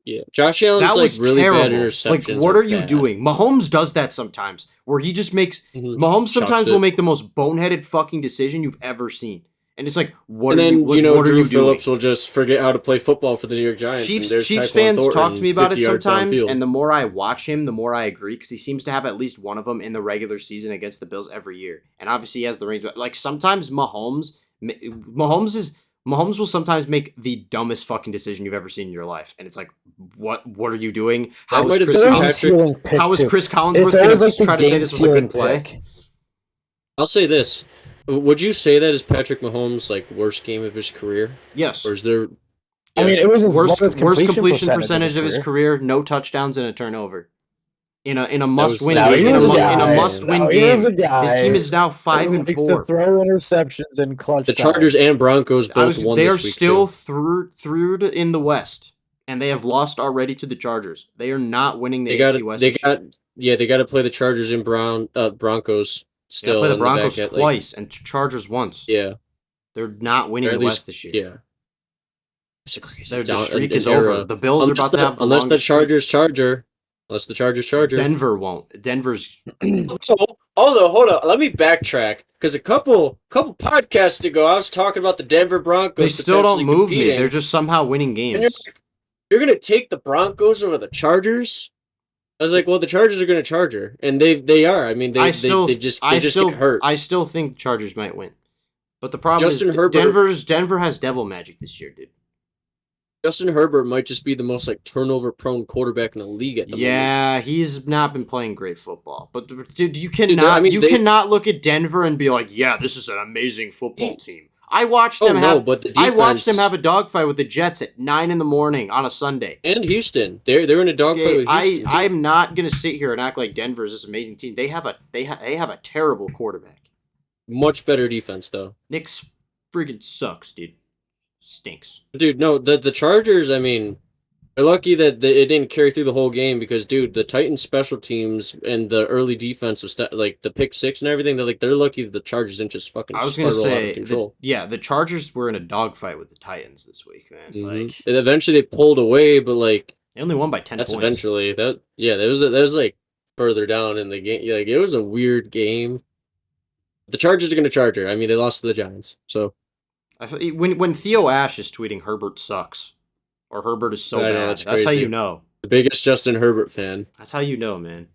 Yeah, Josh Allen's like really bad interceptions. Like, what are you doing? Mahomes does that sometimes, where he just makes Mahomes sometimes will make the most boneheaded fucking decision you've ever seen. And it's like, what are you doing? Drew Phillips will just forget how to play football for the New York Giants. Chiefs fans talk to me about it sometimes, and the more I watch him, the more I agree, because he seems to have at least one of them in the regular season against the Bills every year. And obviously he has the range. Like, sometimes Mahomes will sometimes make the dumbest fucking decision you've ever seen in your life. And it's like, what are you doing? How is Chris Collinsworth going to try to say this was a good play? I'll say this. Would you say that is Patrick Mahomes' like worst game of his career? Yes. Or is there? Yeah. I mean, it was his worst completion percentage of his career. No touchdowns and a turnover. In a must-win game. In a must-win game. His team is now 5-4. To throw interceptions and clutch. The Chargers and Broncos both won. They are this week still too. through in the West, and they have lost already to the Chargers. They are not winning the AFC West. They got to play the Chargers and Broncos. Still play the Broncos twice and Chargers once. Yeah, they're not winning the West this year. Yeah, the streak is over. The Bills are about to have unless the Chargers Charger. Denver won't. Denver's. Hold on. Let me backtrack because a couple podcasts ago I was talking about the Denver Broncos. They still don't move me. They're just somehow winning games. You're gonna take the Broncos over the Chargers? I was like, well, the Chargers are going to Charger, and they are. I mean, they just get hurt. I still think Chargers might win, but the problem is Denver has devil magic this year, dude. Justin Herbert might just be the most like turnover-prone quarterback in the league at the moment. Yeah, he's not been playing great football, but dude, you cannot look at Denver and be like, yeah, this is an amazing football team. I watched them have a dogfight with the Jets at 9 a.m. on a Sunday. And Houston, they're in a dogfight with Houston. I'm not gonna sit here and act like Denver is this amazing team. They have a terrible quarterback. Much better defense though. Nick friggin' sucks, dude. Stinks. Dude, no, the Chargers. I mean, they're lucky that it didn't carry through the whole game because, dude, the Titans special teams and the early defensive like the pick six and everything, they're lucky that the Chargers didn't just fucking spiral out of control. The Chargers were in a dogfight with the Titans this week, man. Mm-hmm. And eventually they pulled away, but like they only won by 10 points. Eventually that was like further down in the game. Like it was a weird game. The Chargers are going to Charger. I mean, they lost to the Giants, so when Theo Ash is tweeting Herbert sucks. Or Herbert is so bad. That's how you know. The biggest Justin Herbert fan. That's how you know, man.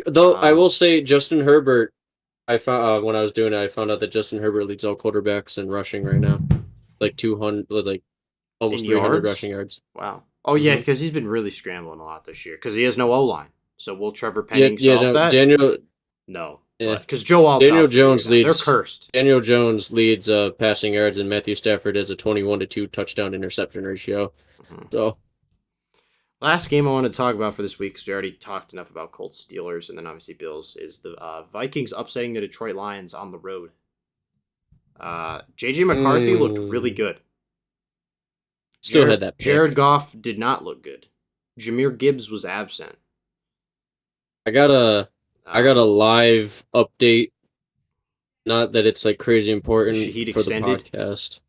Though I will say, Justin Herbert, I found when I was doing it, I found out that Justin Herbert leads all quarterbacks in rushing right now, like 200, like almost 300 rushing yards. Wow. Oh yeah, because he's been really scrambling a lot this year because he has no O line. So will Trevor Penning solve that? No. Because Daniel Jones leads. They're cursed. Daniel Jones leads passing yards, and Matthew Stafford has a 21-2 touchdown interception ratio. So, last game I want to talk about for this week, because we already talked enough about Colts, Steelers, and then obviously Bills, is the Vikings upsetting the Detroit Lions on the road. J.J. McCarthy looked really good. Still had that pick. Jared Goff did not look good. Jahmyr Gibbs was absent. I got a live update. Not that it's like crazy important for the podcast.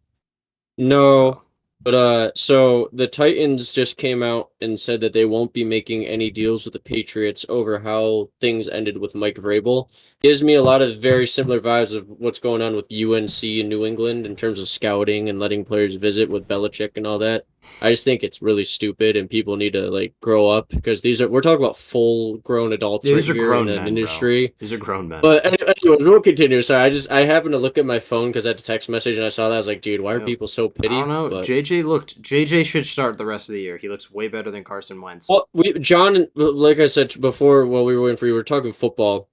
No, but so the Titans just came out and said that they won't be making any deals with the Patriots over how things ended with Mike Vrabel. Gives me a lot of very similar vibes of what's going on with UNC in New England in terms of scouting and letting players visit with Belichick and all that. I just think it's really stupid, and people need to like grow up because we're talking about full grown adults right here in an industry. Bro. These are grown men. But anyway, we'll continue. So I happened to look at my phone because I had a text message and I saw that. I was like, dude, why are people so pity? I don't know. But... JJ should start the rest of the year. He looks way better than Carson Wentz. Well, John, like I said before, while we were waiting for you, we were talking football.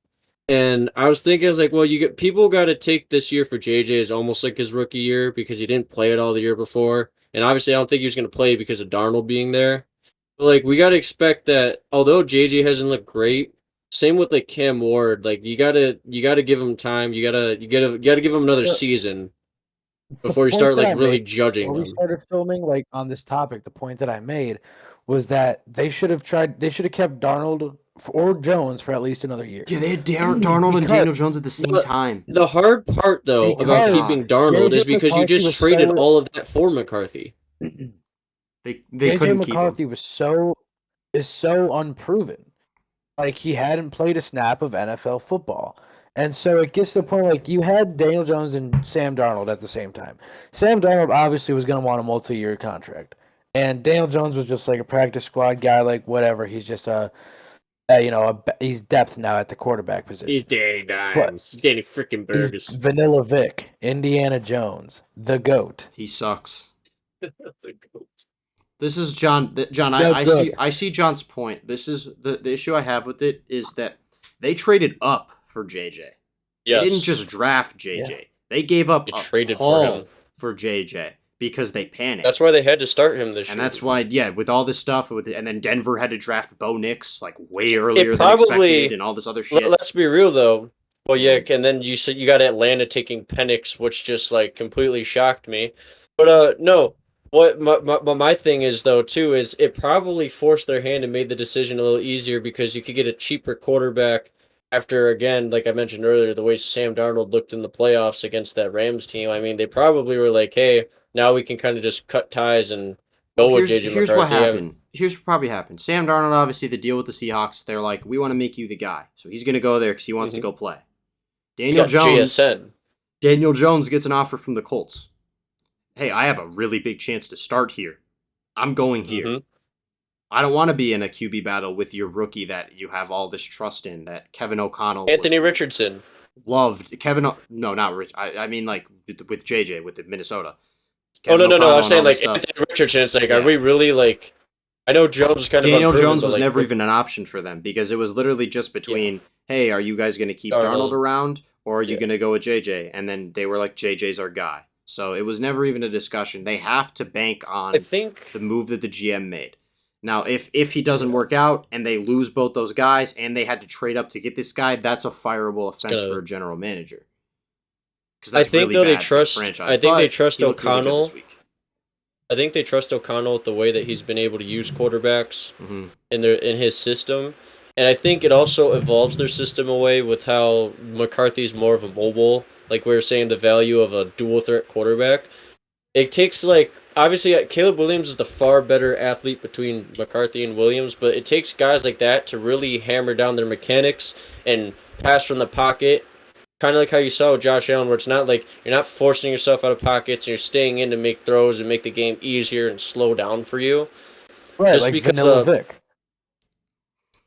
And I was thinking, I was like, well, people got to take this year for JJ as almost like his rookie year because he didn't play it all the year before. And obviously, I don't think he was going to play because of Darnold being there. But like, we got to expect that although JJ hasn't looked great, same with like Cam Ward, like you gotta give him time. You gotta give him another season before you start like really judging them. When we started filming like on this topic, the point that I made was that they should have kept Darnold or Jones for at least another year. Yeah, they had Darnold and Daniel Jones at the same time. The hard part, though, about keeping Darnold is because you just traded all of that for McCarthy. They couldn't keep McCarthy is so unproven. Like, he hadn't played a snap of NFL football. And so it gets to the point, like, you had Daniel Jones and Sam Darnold at the same time. Sam Darnold obviously was going to want a multi-year contract. And Daniel Jones was just like a practice squad guy, like, whatever. He's just he's depth now at the quarterback position. He's Danny Dimes. Danny freaking Burgess. Vanilla Vic, Indiana Jones, the GOAT. He sucks. The GOAT. This is John. I see John's point. This is the issue I have with it is that they traded up for JJ. Yes. They didn't just draft JJ. Yeah. They gave up for JJ because they panicked. That's why they had to start him this year. And that's why, with all this stuff, and then Denver had to draft Bo Nix like way earlier than expected, and all this other shit. Let's be real though. Well, yeah, and then you said you got Atlanta taking Penix, which just like completely shocked me. But no. What my thing is though too is it probably forced their hand and made the decision a little easier because you could get a cheaper quarterback after, again, like I mentioned earlier, the way Sam Darnold looked in the playoffs against that Rams team. I mean, they probably were like, hey, now we can kind of just cut ties and go with JJ McCarthy. Here's what happened. Here's what probably happened. Sam Darnold, obviously, the deal with the Seahawks, they're like, we want to make you the guy. So he's going to go there because he wants to go play. Daniel Jones gets an offer from the Colts. Hey, I have a really big chance to start here. I'm going here. Mm-hmm. I don't want to be in a QB battle with your rookie that you have all this trust in, that Kevin O'Connell. Anthony Richardson. Loved. No, not Rich. I mean, like, with JJ, with the Minnesota. Kevin no. I'm saying, like, Anthony Richardson. It's like, are we really, like... I know Jones was kind of Daniel Jones was never even an option for them because it was literally just between, hey, are you guys going to keep Darnold around or are you going to go with JJ? And then they were like, JJ's our guy. So it was never even a discussion. They have to bank on the move that the GM made. Now, if he doesn't work out and they lose both those guys and they had to trade up to get this guy, that's a fireable offense for a general manager. I think they trust O'Connell. I think they trust O'Connell with the way that he's been able to use quarterbacks in his system. And I think it also evolves their system away with how McCarthy's more of a mobile. Like we were saying, the value of a dual threat quarterback. It takes obviously Caleb Williams is the far better athlete between McCarthy and Williams, but it takes guys like that to really hammer down their mechanics and pass from the pocket. Kind of like how you saw with Josh Allen, where it's not like you're not forcing yourself out of pockets and you're staying in to make throws and make the game easier and slow down for you. Right, just like because Vanilla Vic.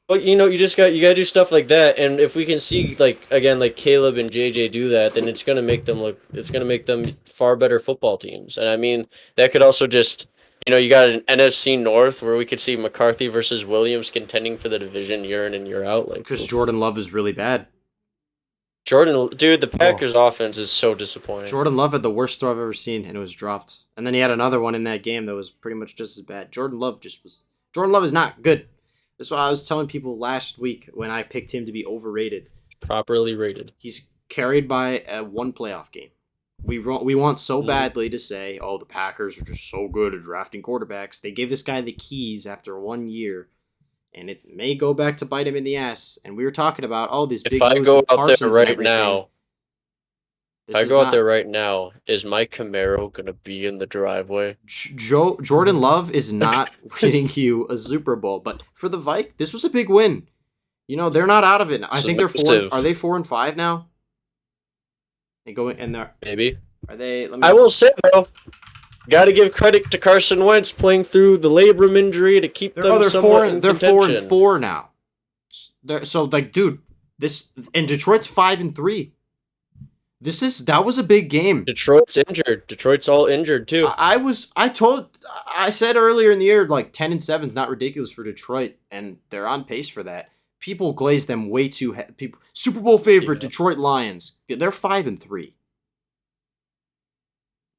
But you gotta do stuff like that, and if we can see like Caleb and JJ do that, then it's gonna make them far better football teams. And I mean that could also just you got an NFC North where we could see McCarthy versus Williams contending for the division year in and year out. Because Jordan Love is really bad. The Packers' offense is so disappointing. Jordan Love had the worst throw I've ever seen, and it was dropped. And then he had another one in that game that was pretty much just as bad. Jordan Love is not good. That's what I was telling people last week when I picked him to be overrated. Properly rated. He's carried by one playoff game. we want so badly to say, oh, the Packers are just so good at drafting quarterbacks. They gave this guy the keys after 1 year, and it may go back to bite him in the ass. And we were talking about, oh, these big If I moves go with out there Parsons and right everything. now, This I is go out not- there right now, is my Camaro gonna be in the driveway? Jordan Love is not winning you a Super Bowl, but for the Vikes, this was a big win. You know, they're not out of it. I think they're 4. Are they 4-5 now? They go and they're Maybe. Are they? I will say though, got to give credit to Carson Wentz playing through the labrum injury to keep them somewhat in contention. They're 4-4 now. So like, dude, this and Detroit's 5-3. That was a big game. Detroit's injured. Detroit's all injured too. I said earlier in the year, like 10-7 is not ridiculous for Detroit, and they're on pace for that. People glaze them way too. Super Bowl favorite Detroit Lions. They're 5-3.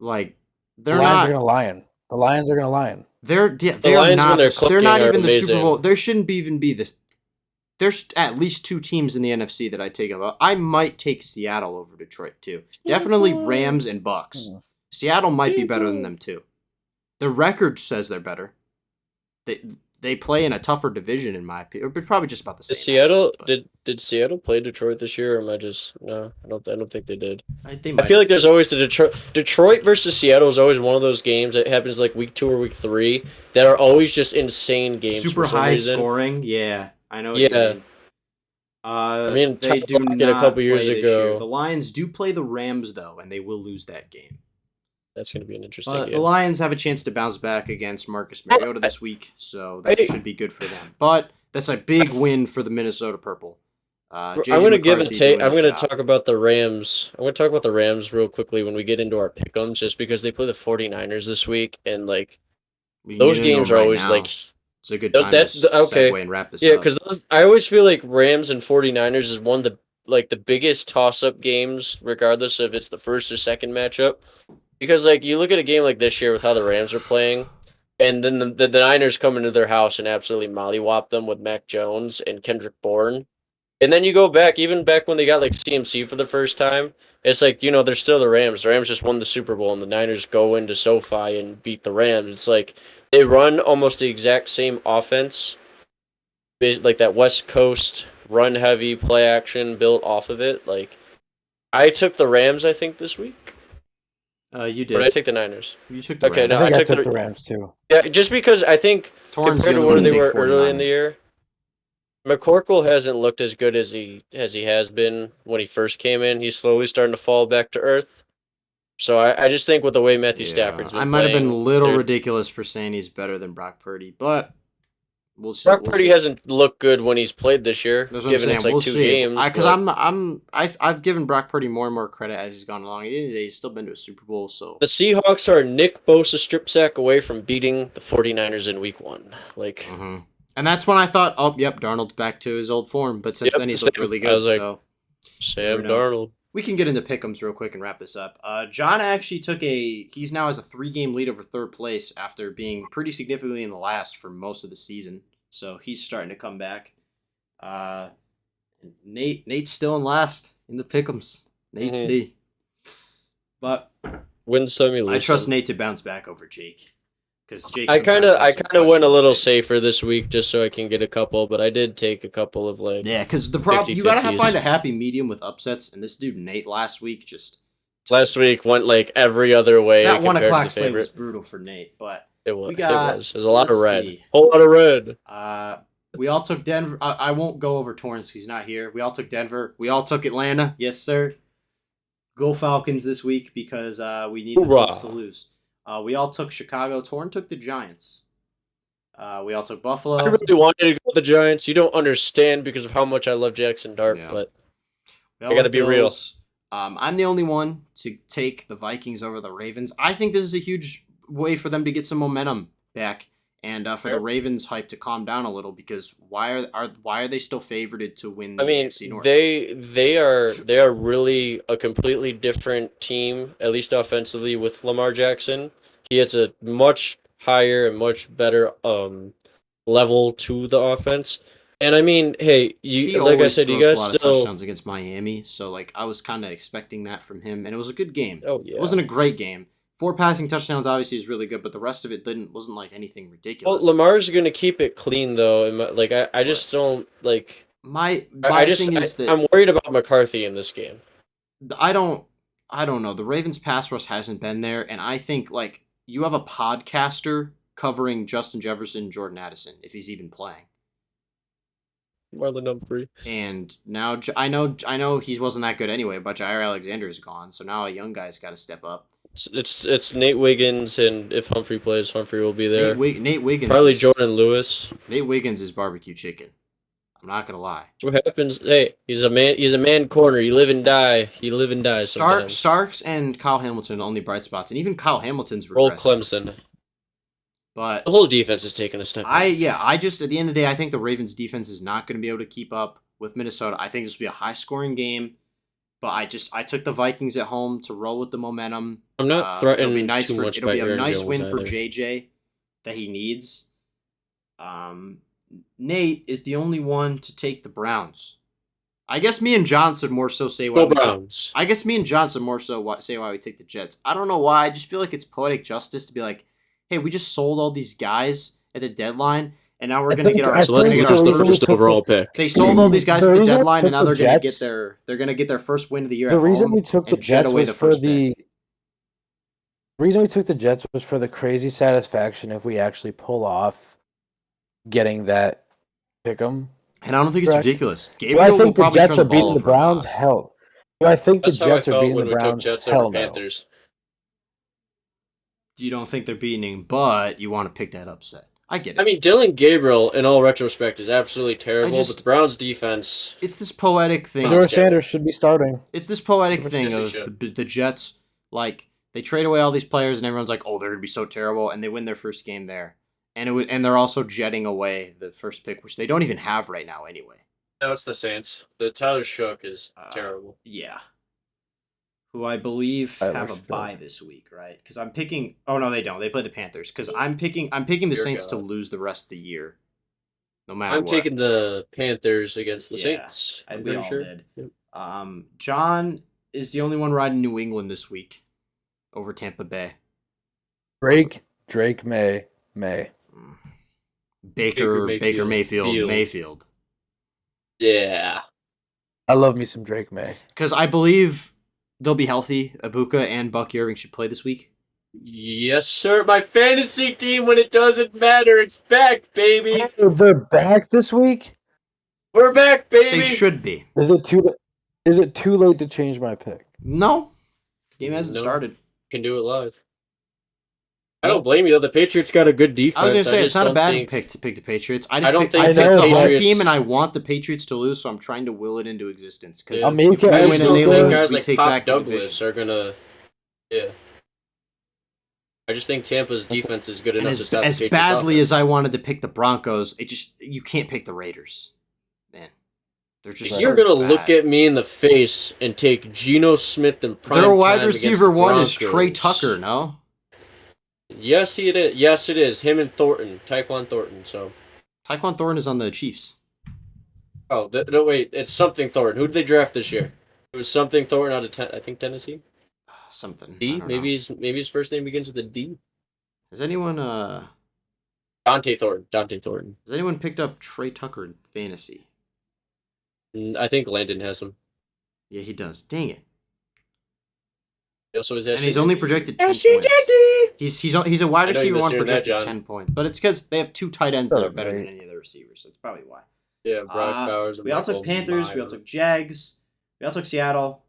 Like they're the Lions not. Are gonna lion. The Lions are gonna lion. They're Lions, not. when they're They're not clicking, are even the amazing. Super Bowl. There shouldn't even be this. There's at least 2 teams in the NFC that I take about. I might take Seattle over Detroit too. Definitely Rams and Bucks. Seattle might be better than them too. The record says they're better. They play in a tougher division in my opinion, but probably just about the same. Did Seattle play Detroit this year, or am I just no? I don't think they did. I feel like there's always the Detroit versus Seattle is always one of those games that happens like week 2 or week 3 that are always just insane games. Super for some high reason. scoring. Yeah, I know. What Yeah. you mean. I mean, they do Tyler Lockett not a couple play years this ago. year. The Lions do play the Rams though, and they will lose that game. That's going to be an interesting But game. the Lions have a chance to bounce back against Marcus Mariota this week, so that should be good for them. But that's a big win for the Minnesota Purple. I'm going to give and take. I'm going to talk about the Rams. I'm going to talk about the Rams real quickly when we get into our pick'ems, just because they play the 49ers this week, and like those games are always like. It's a good time to segue and wrap this up. Yeah, because I always feel like Rams and 49ers is one of the biggest toss-up games, regardless if it's the first or second matchup. Because like you look at a game like this year with how the Rams are playing, and then the Niners come into their house and absolutely mollywop them with Mac Jones and Kendrick Bourne. And then you go back, even back when they got like CMC for the first time, it's like, they're still the Rams. The Rams just won the Super Bowl, and the Niners go into SoFi and beat the Rams. It's like they run almost the exact same offense, like that West Coast run-heavy play action built off of it. Like, I took the Rams, I think, this week. You did. Or did I take the Niners? You took the Rams. No, I took the Rams too. Yeah, just because I think compared to where they were early in the year, McCorkle hasn't looked as good as he has been when he first came in. He's slowly starting to fall back to earth. So I just think with the way Matthew Stafford's been I might have been a playing, little ridiculous for saying he's better than Brock Purdy, but we'll see. Brock Purdy hasn't looked good when he's played this year, given it's like 2 games. Because I've given Brock Purdy more and more credit as he's gone along. He's still been to a Super Bowl, so the Seahawks are Nick Bosa strip sack away from beating the 49ers in week 1. Like, and that's when I thought, oh, yep, Darnold's back to his old form. But since then, he's looked really good. I was like, so Sam Darnold. We can get into pick'ems real quick and wrap this up. John actually he's now has a 3-game lead over third place after being pretty significantly in the last for most of the season. So he's starting to come back. Nate's still in last in the pick'ems. Nate C. But win some, you lose I trust some. Nate to bounce back over Jake. Because Jake, I kind of went a little safer this week just so I can get a couple, but I did take a couple of like because the problem you gotta find a happy medium with upsets, and this dude Nate last week went like every other way. That 1 o'clock slate was brutal for Nate, but it was. There's a let's lot of red, see. whole lot of red. We all took Denver. I won't go over Torrance. He's not here. We all took Denver. We all took Atlanta. Yes, sir. Go Falcons this week because we need the Colts to lose. We all took Chicago. Torn took the Giants. We all took Buffalo. I really wanted to go with the Giants. You don't understand because of how much I love Jackson Dart, but I got to be real. I'm the only one to take the Vikings over the Ravens. I think this is a huge way for them to get some momentum back, and for the Ravens hype to calm down a little, because why are they still favored to win the AFC North? they are really a completely different team, at least offensively, with Lamar Jackson. He has a much higher and much better level to the offense. And I mean, hey, like I said, you guys a lot still of touchdowns against Miami, so like I was kind of expecting that from him, and it was a good game. Oh yeah, it wasn't a great game. 4 passing touchdowns obviously is really good, but the rest of it wasn't like anything ridiculous. Well, Lamar's gonna keep it clean though, and like I just don't like. My thing is that I'm worried about McCarthy in this game. I don't know. The Ravens pass rush hasn't been there, and I think like you have a podcaster covering Justin Jefferson, Jordan Addison, if he's even playing. Marlon Humphrey. And now I know he wasn't that good anyway, but Jair Alexander is gone, so now a young guy's got to step up. It's Nate Wiggins, and if Humphrey plays, Humphrey will be there. Nate Wiggins. Probably Jordan Lewis. Nate Wiggins is barbecue chicken. I'm not gonna lie. What happens? Hey, he's a man corner. You live and die. Sometimes. Starks and Kyle Hamilton are the only bright spots, and even Kyle Hamilton's regressing. Old Clemson. But the whole defense is taking a step. I just at the end of the day, I think the Ravens defense is not going to be able to keep up with Minnesota. I think this will be a high scoring game, but I took the Vikings at home to roll with the momentum. I'm not threatened it'll be nice too much. It'll be a nice win for either. JJ that he needs. Nate is the only one to take the Browns. I guess me and Johnson more so say why. Browns. I guess me and Johnson more so say why we take the Jets. I don't know why. I just feel like it's poetic justice to be like, hey, we just sold all these guys at the deadline, and now we're going to get our first overall pick. They sold all these guys at the deadline, and now they're going to get their first win of the year. The reason we took the Jets was for the reason we took the Jets was for the crazy satisfaction if we actually pull off getting that pick 'em. And I don't think it's ridiculous. Gabriel I think the Jets are beating the Browns. Hell, I think the Jets are beating the Browns. Hell no. You don't think they're beating, but you want to pick that upset. I get it. I mean, Dylan Gabriel, in all retrospect, is absolutely terrible, but the Browns' defense... It's this poetic thing. George Sanders should be starting. It's this poetic thing of the Jets, like, they trade away all these players, and everyone's like, oh, they're going to be so terrible, and they win their first game there. And they're also jetting away the first pick, which they don't even have right now anyway. No, it's the Saints. The Tyler Shook is terrible. Yeah. Who I believe have a bye this week, right? Because I'm picking. Oh no, they don't. They play the Panthers. Because I'm picking the Saints to lose the rest of the year, no matter what. I'm taking the Panthers against the Saints. I'm pretty sure. Did. Yep. John is the only one riding New England this week over Tampa Bay. Drake May. Baker Mayfield. Yeah. I love me some Drake May. Because I believe they'll be healthy. Ibuka and Bucky Irving should play this week. Yes, sir. My fantasy team, when it doesn't matter, it's back, baby. Oh, they're back this week? We're back, baby. They should be. Is it too late to change my pick? No. The game hasn't started. Can do it live. I don't blame you, though. The Patriots got a good defense. I was going to say, it's not a bad pick to pick the Patriots. I picked the Patriots team, and I want the Patriots to lose, so I'm trying to will it into existence. Because I still think guys like Pop Douglas are going to... Yeah. I just think Tampa's defense is good enough to stop the Patriots' as badly offense. as I wanted to pick the Broncos, you can't pick the Raiders. Man. They're just You're going to look at me in the face and take Geno Smith and prime their wide receiver one is Trey Tucker, no? Yes, it is. Yes, it is. Him and Tyquan Thornton. So, Tyquan Thornton is on the Chiefs. Oh, no, wait. It's something Thornton. Who did they draft this year? It was something Thornton out of I think Tennessee. Something. D. Maybe his first name begins with a D. Has anyone Dante Thornton. Has anyone picked up Trey Tucker in fantasy? I think Landon has him. Yeah, he does. Dang it. So and he's only projected 10 points. He's a wide receiver one projected 10 points, but it's because they have 2 tight ends that are better than any of the receivers. So that's probably why. Yeah, Brock Bowers. We all took Panthers. We all took Jags. We all took Seattle.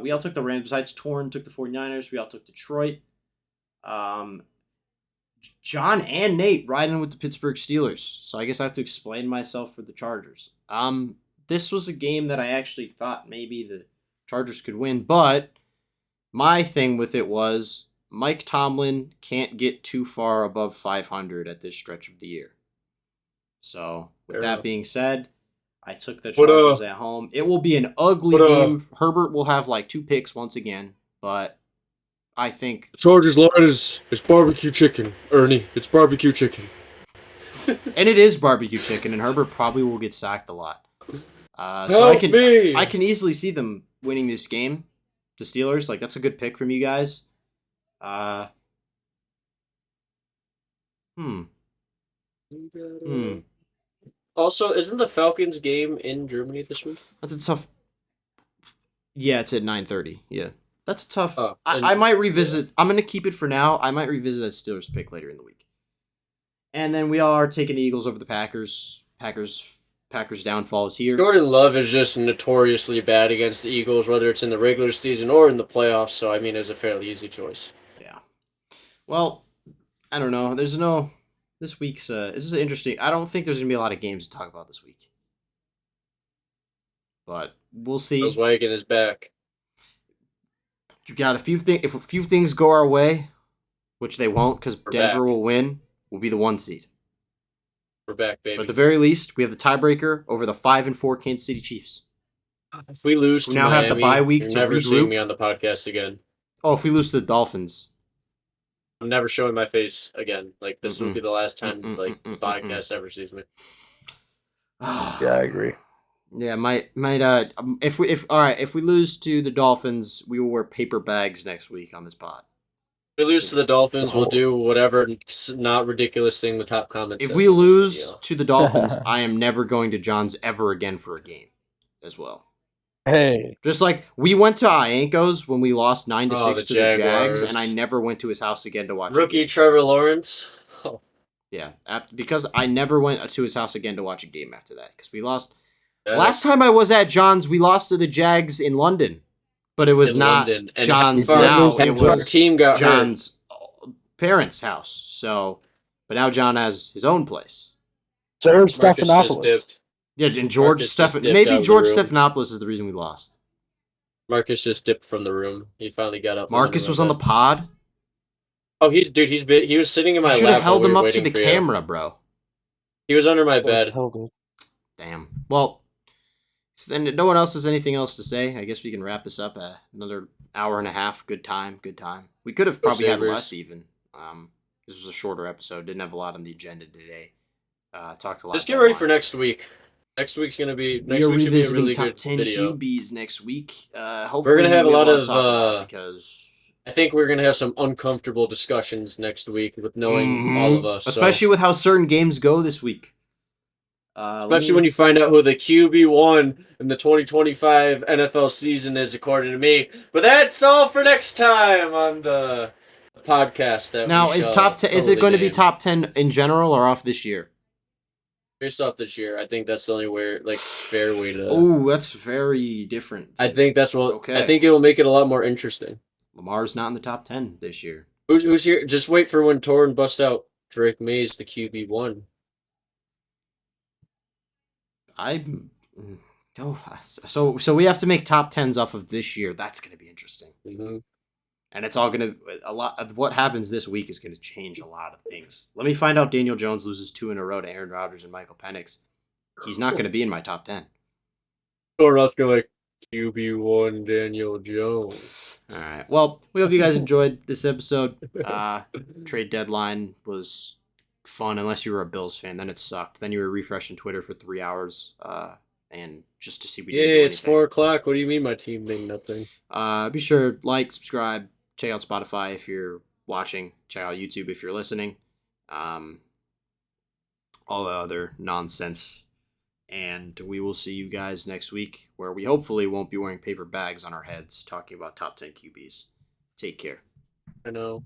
We all took the Rams. Besides Torn took the 49ers. We all took Detroit. John and Nate riding with the Pittsburgh Steelers. So I guess I have to explain myself for the Chargers. This was a game that I actually thought maybe the Chargers could win, but my thing with it was Mike Tomlin can't get too far above 500 at this stretch of the year. So, with that being said, I took the Chargers at home. It will be an ugly game. Herbert will have like 2 picks once again, but I think... The Chargers line is barbecue chicken, Ernie. It's barbecue chicken. And it is barbecue chicken, and Herbert probably will get sacked a lot. Help me! I can easily see them winning this game. The Steelers, like, that's a good pick from you guys. Also, isn't the Falcons game in Germany this week? That's a tough. Yeah, it's at 9:30. Yeah, that's a tough. And, I might revisit. Yeah. I'm gonna keep it for now. I might revisit that Steelers pick later in the week. And then we all are taking the Eagles over the Packers. Packers downfall is here. Jordan Love is just notoriously bad against the Eagles, whether it's in the regular season or in the playoffs. So I mean, it's a fairly easy choice. Yeah. Well, I don't know. There's no. This week's this is interesting. I don't think there's gonna be a lot of games to talk about this week, but we'll see. Wagon is back. You got a few things. If a few things go our way, which they won't, because Denver will win, we'll be the 1 seed. We're back, baby. But at the very least, we have the tiebreaker over the 5-4 Kansas City Chiefs. If we lose to now Miami, have the bye week to never regroup. seeing me on the podcast again. Oh, if we lose to the Dolphins, I'm never showing my face again. Like, this will be the last time the podcast ever sees me. Yeah, I agree. Yeah, if we lose to the Dolphins, we will wear paper bags next week on this pod. If we lose to the Dolphins, we'll do whatever not ridiculous thing the top comment says. If we lose to the Dolphins, I am never going to John's ever again for a game as well. Hey. Just like we went to Ianco's when we lost 9-6 to the Jags, and I never went to his house again to watch Rookie Trevor Lawrence. Oh. Yeah, because I never went to his house again to watch a game after that because we lost. Last time I was at John's, we lost to the Jags in London, but it was not John's now. It was team got John's parents' house. So, but now John has his own place. George Stephanopoulos. Yeah, and George Stephanopoulos is the reason we lost. Marcus just dipped from the room. He finally got up. Marcus was on the pod. Oh, he was sitting in my lap. Should have held him up to the camera, bro. He was under my bed. Damn. Well, then no one else has anything else to say. I guess we can wrap this up. Another hour and a half. Good time. We could have probably had less even. This was a shorter episode. Didn't have a lot on the agenda today. Talked a lot. Just get ready for next week. Next week's gonna be a really top good 10 video. QBs next week. Hopefully we're gonna have a lot of because I think we're gonna have some uncomfortable discussions next week with knowing all of us, especially with how certain games go this week. Especially when you find out who the QB1 in the 2025 NFL season is, according to me. But that's all for next time on the podcast. Is top 10? Is it going to be top 10 in general or off this year? Based off this year, I think that's the only fair way to. Oh, that's very different. I think that's what. Okay. I think it will make it a lot more interesting. Lamar's not in the top 10 this year. Who's here? Just wait for when Torrin bust out. Drake May's the QB1. So we have to make top 10s off of this year. That's going to be interesting. Mm-hmm. And it's all going to a lot of what happens this week is going to change a lot of things. Let me find out Daniel Jones loses 2 in a row to Aaron Rodgers and Michael Penix. He's not going to be in my top 10. Or else go like QB1 Daniel Jones. All right. Well, we hope you guys enjoyed this episode. Trade deadline was fun unless you were a Bills fan. Then it sucked. Then you were refreshing Twitter for 3 hours. And just to see what it's 4 o'clock. What do you mean my team did nothing? Be sure like, subscribe, check out Spotify if you're watching, check out YouTube if you're listening. All the other nonsense. And we will see you guys next week where we hopefully won't be wearing paper bags on our heads talking about top 10 QBs. Take care. I know.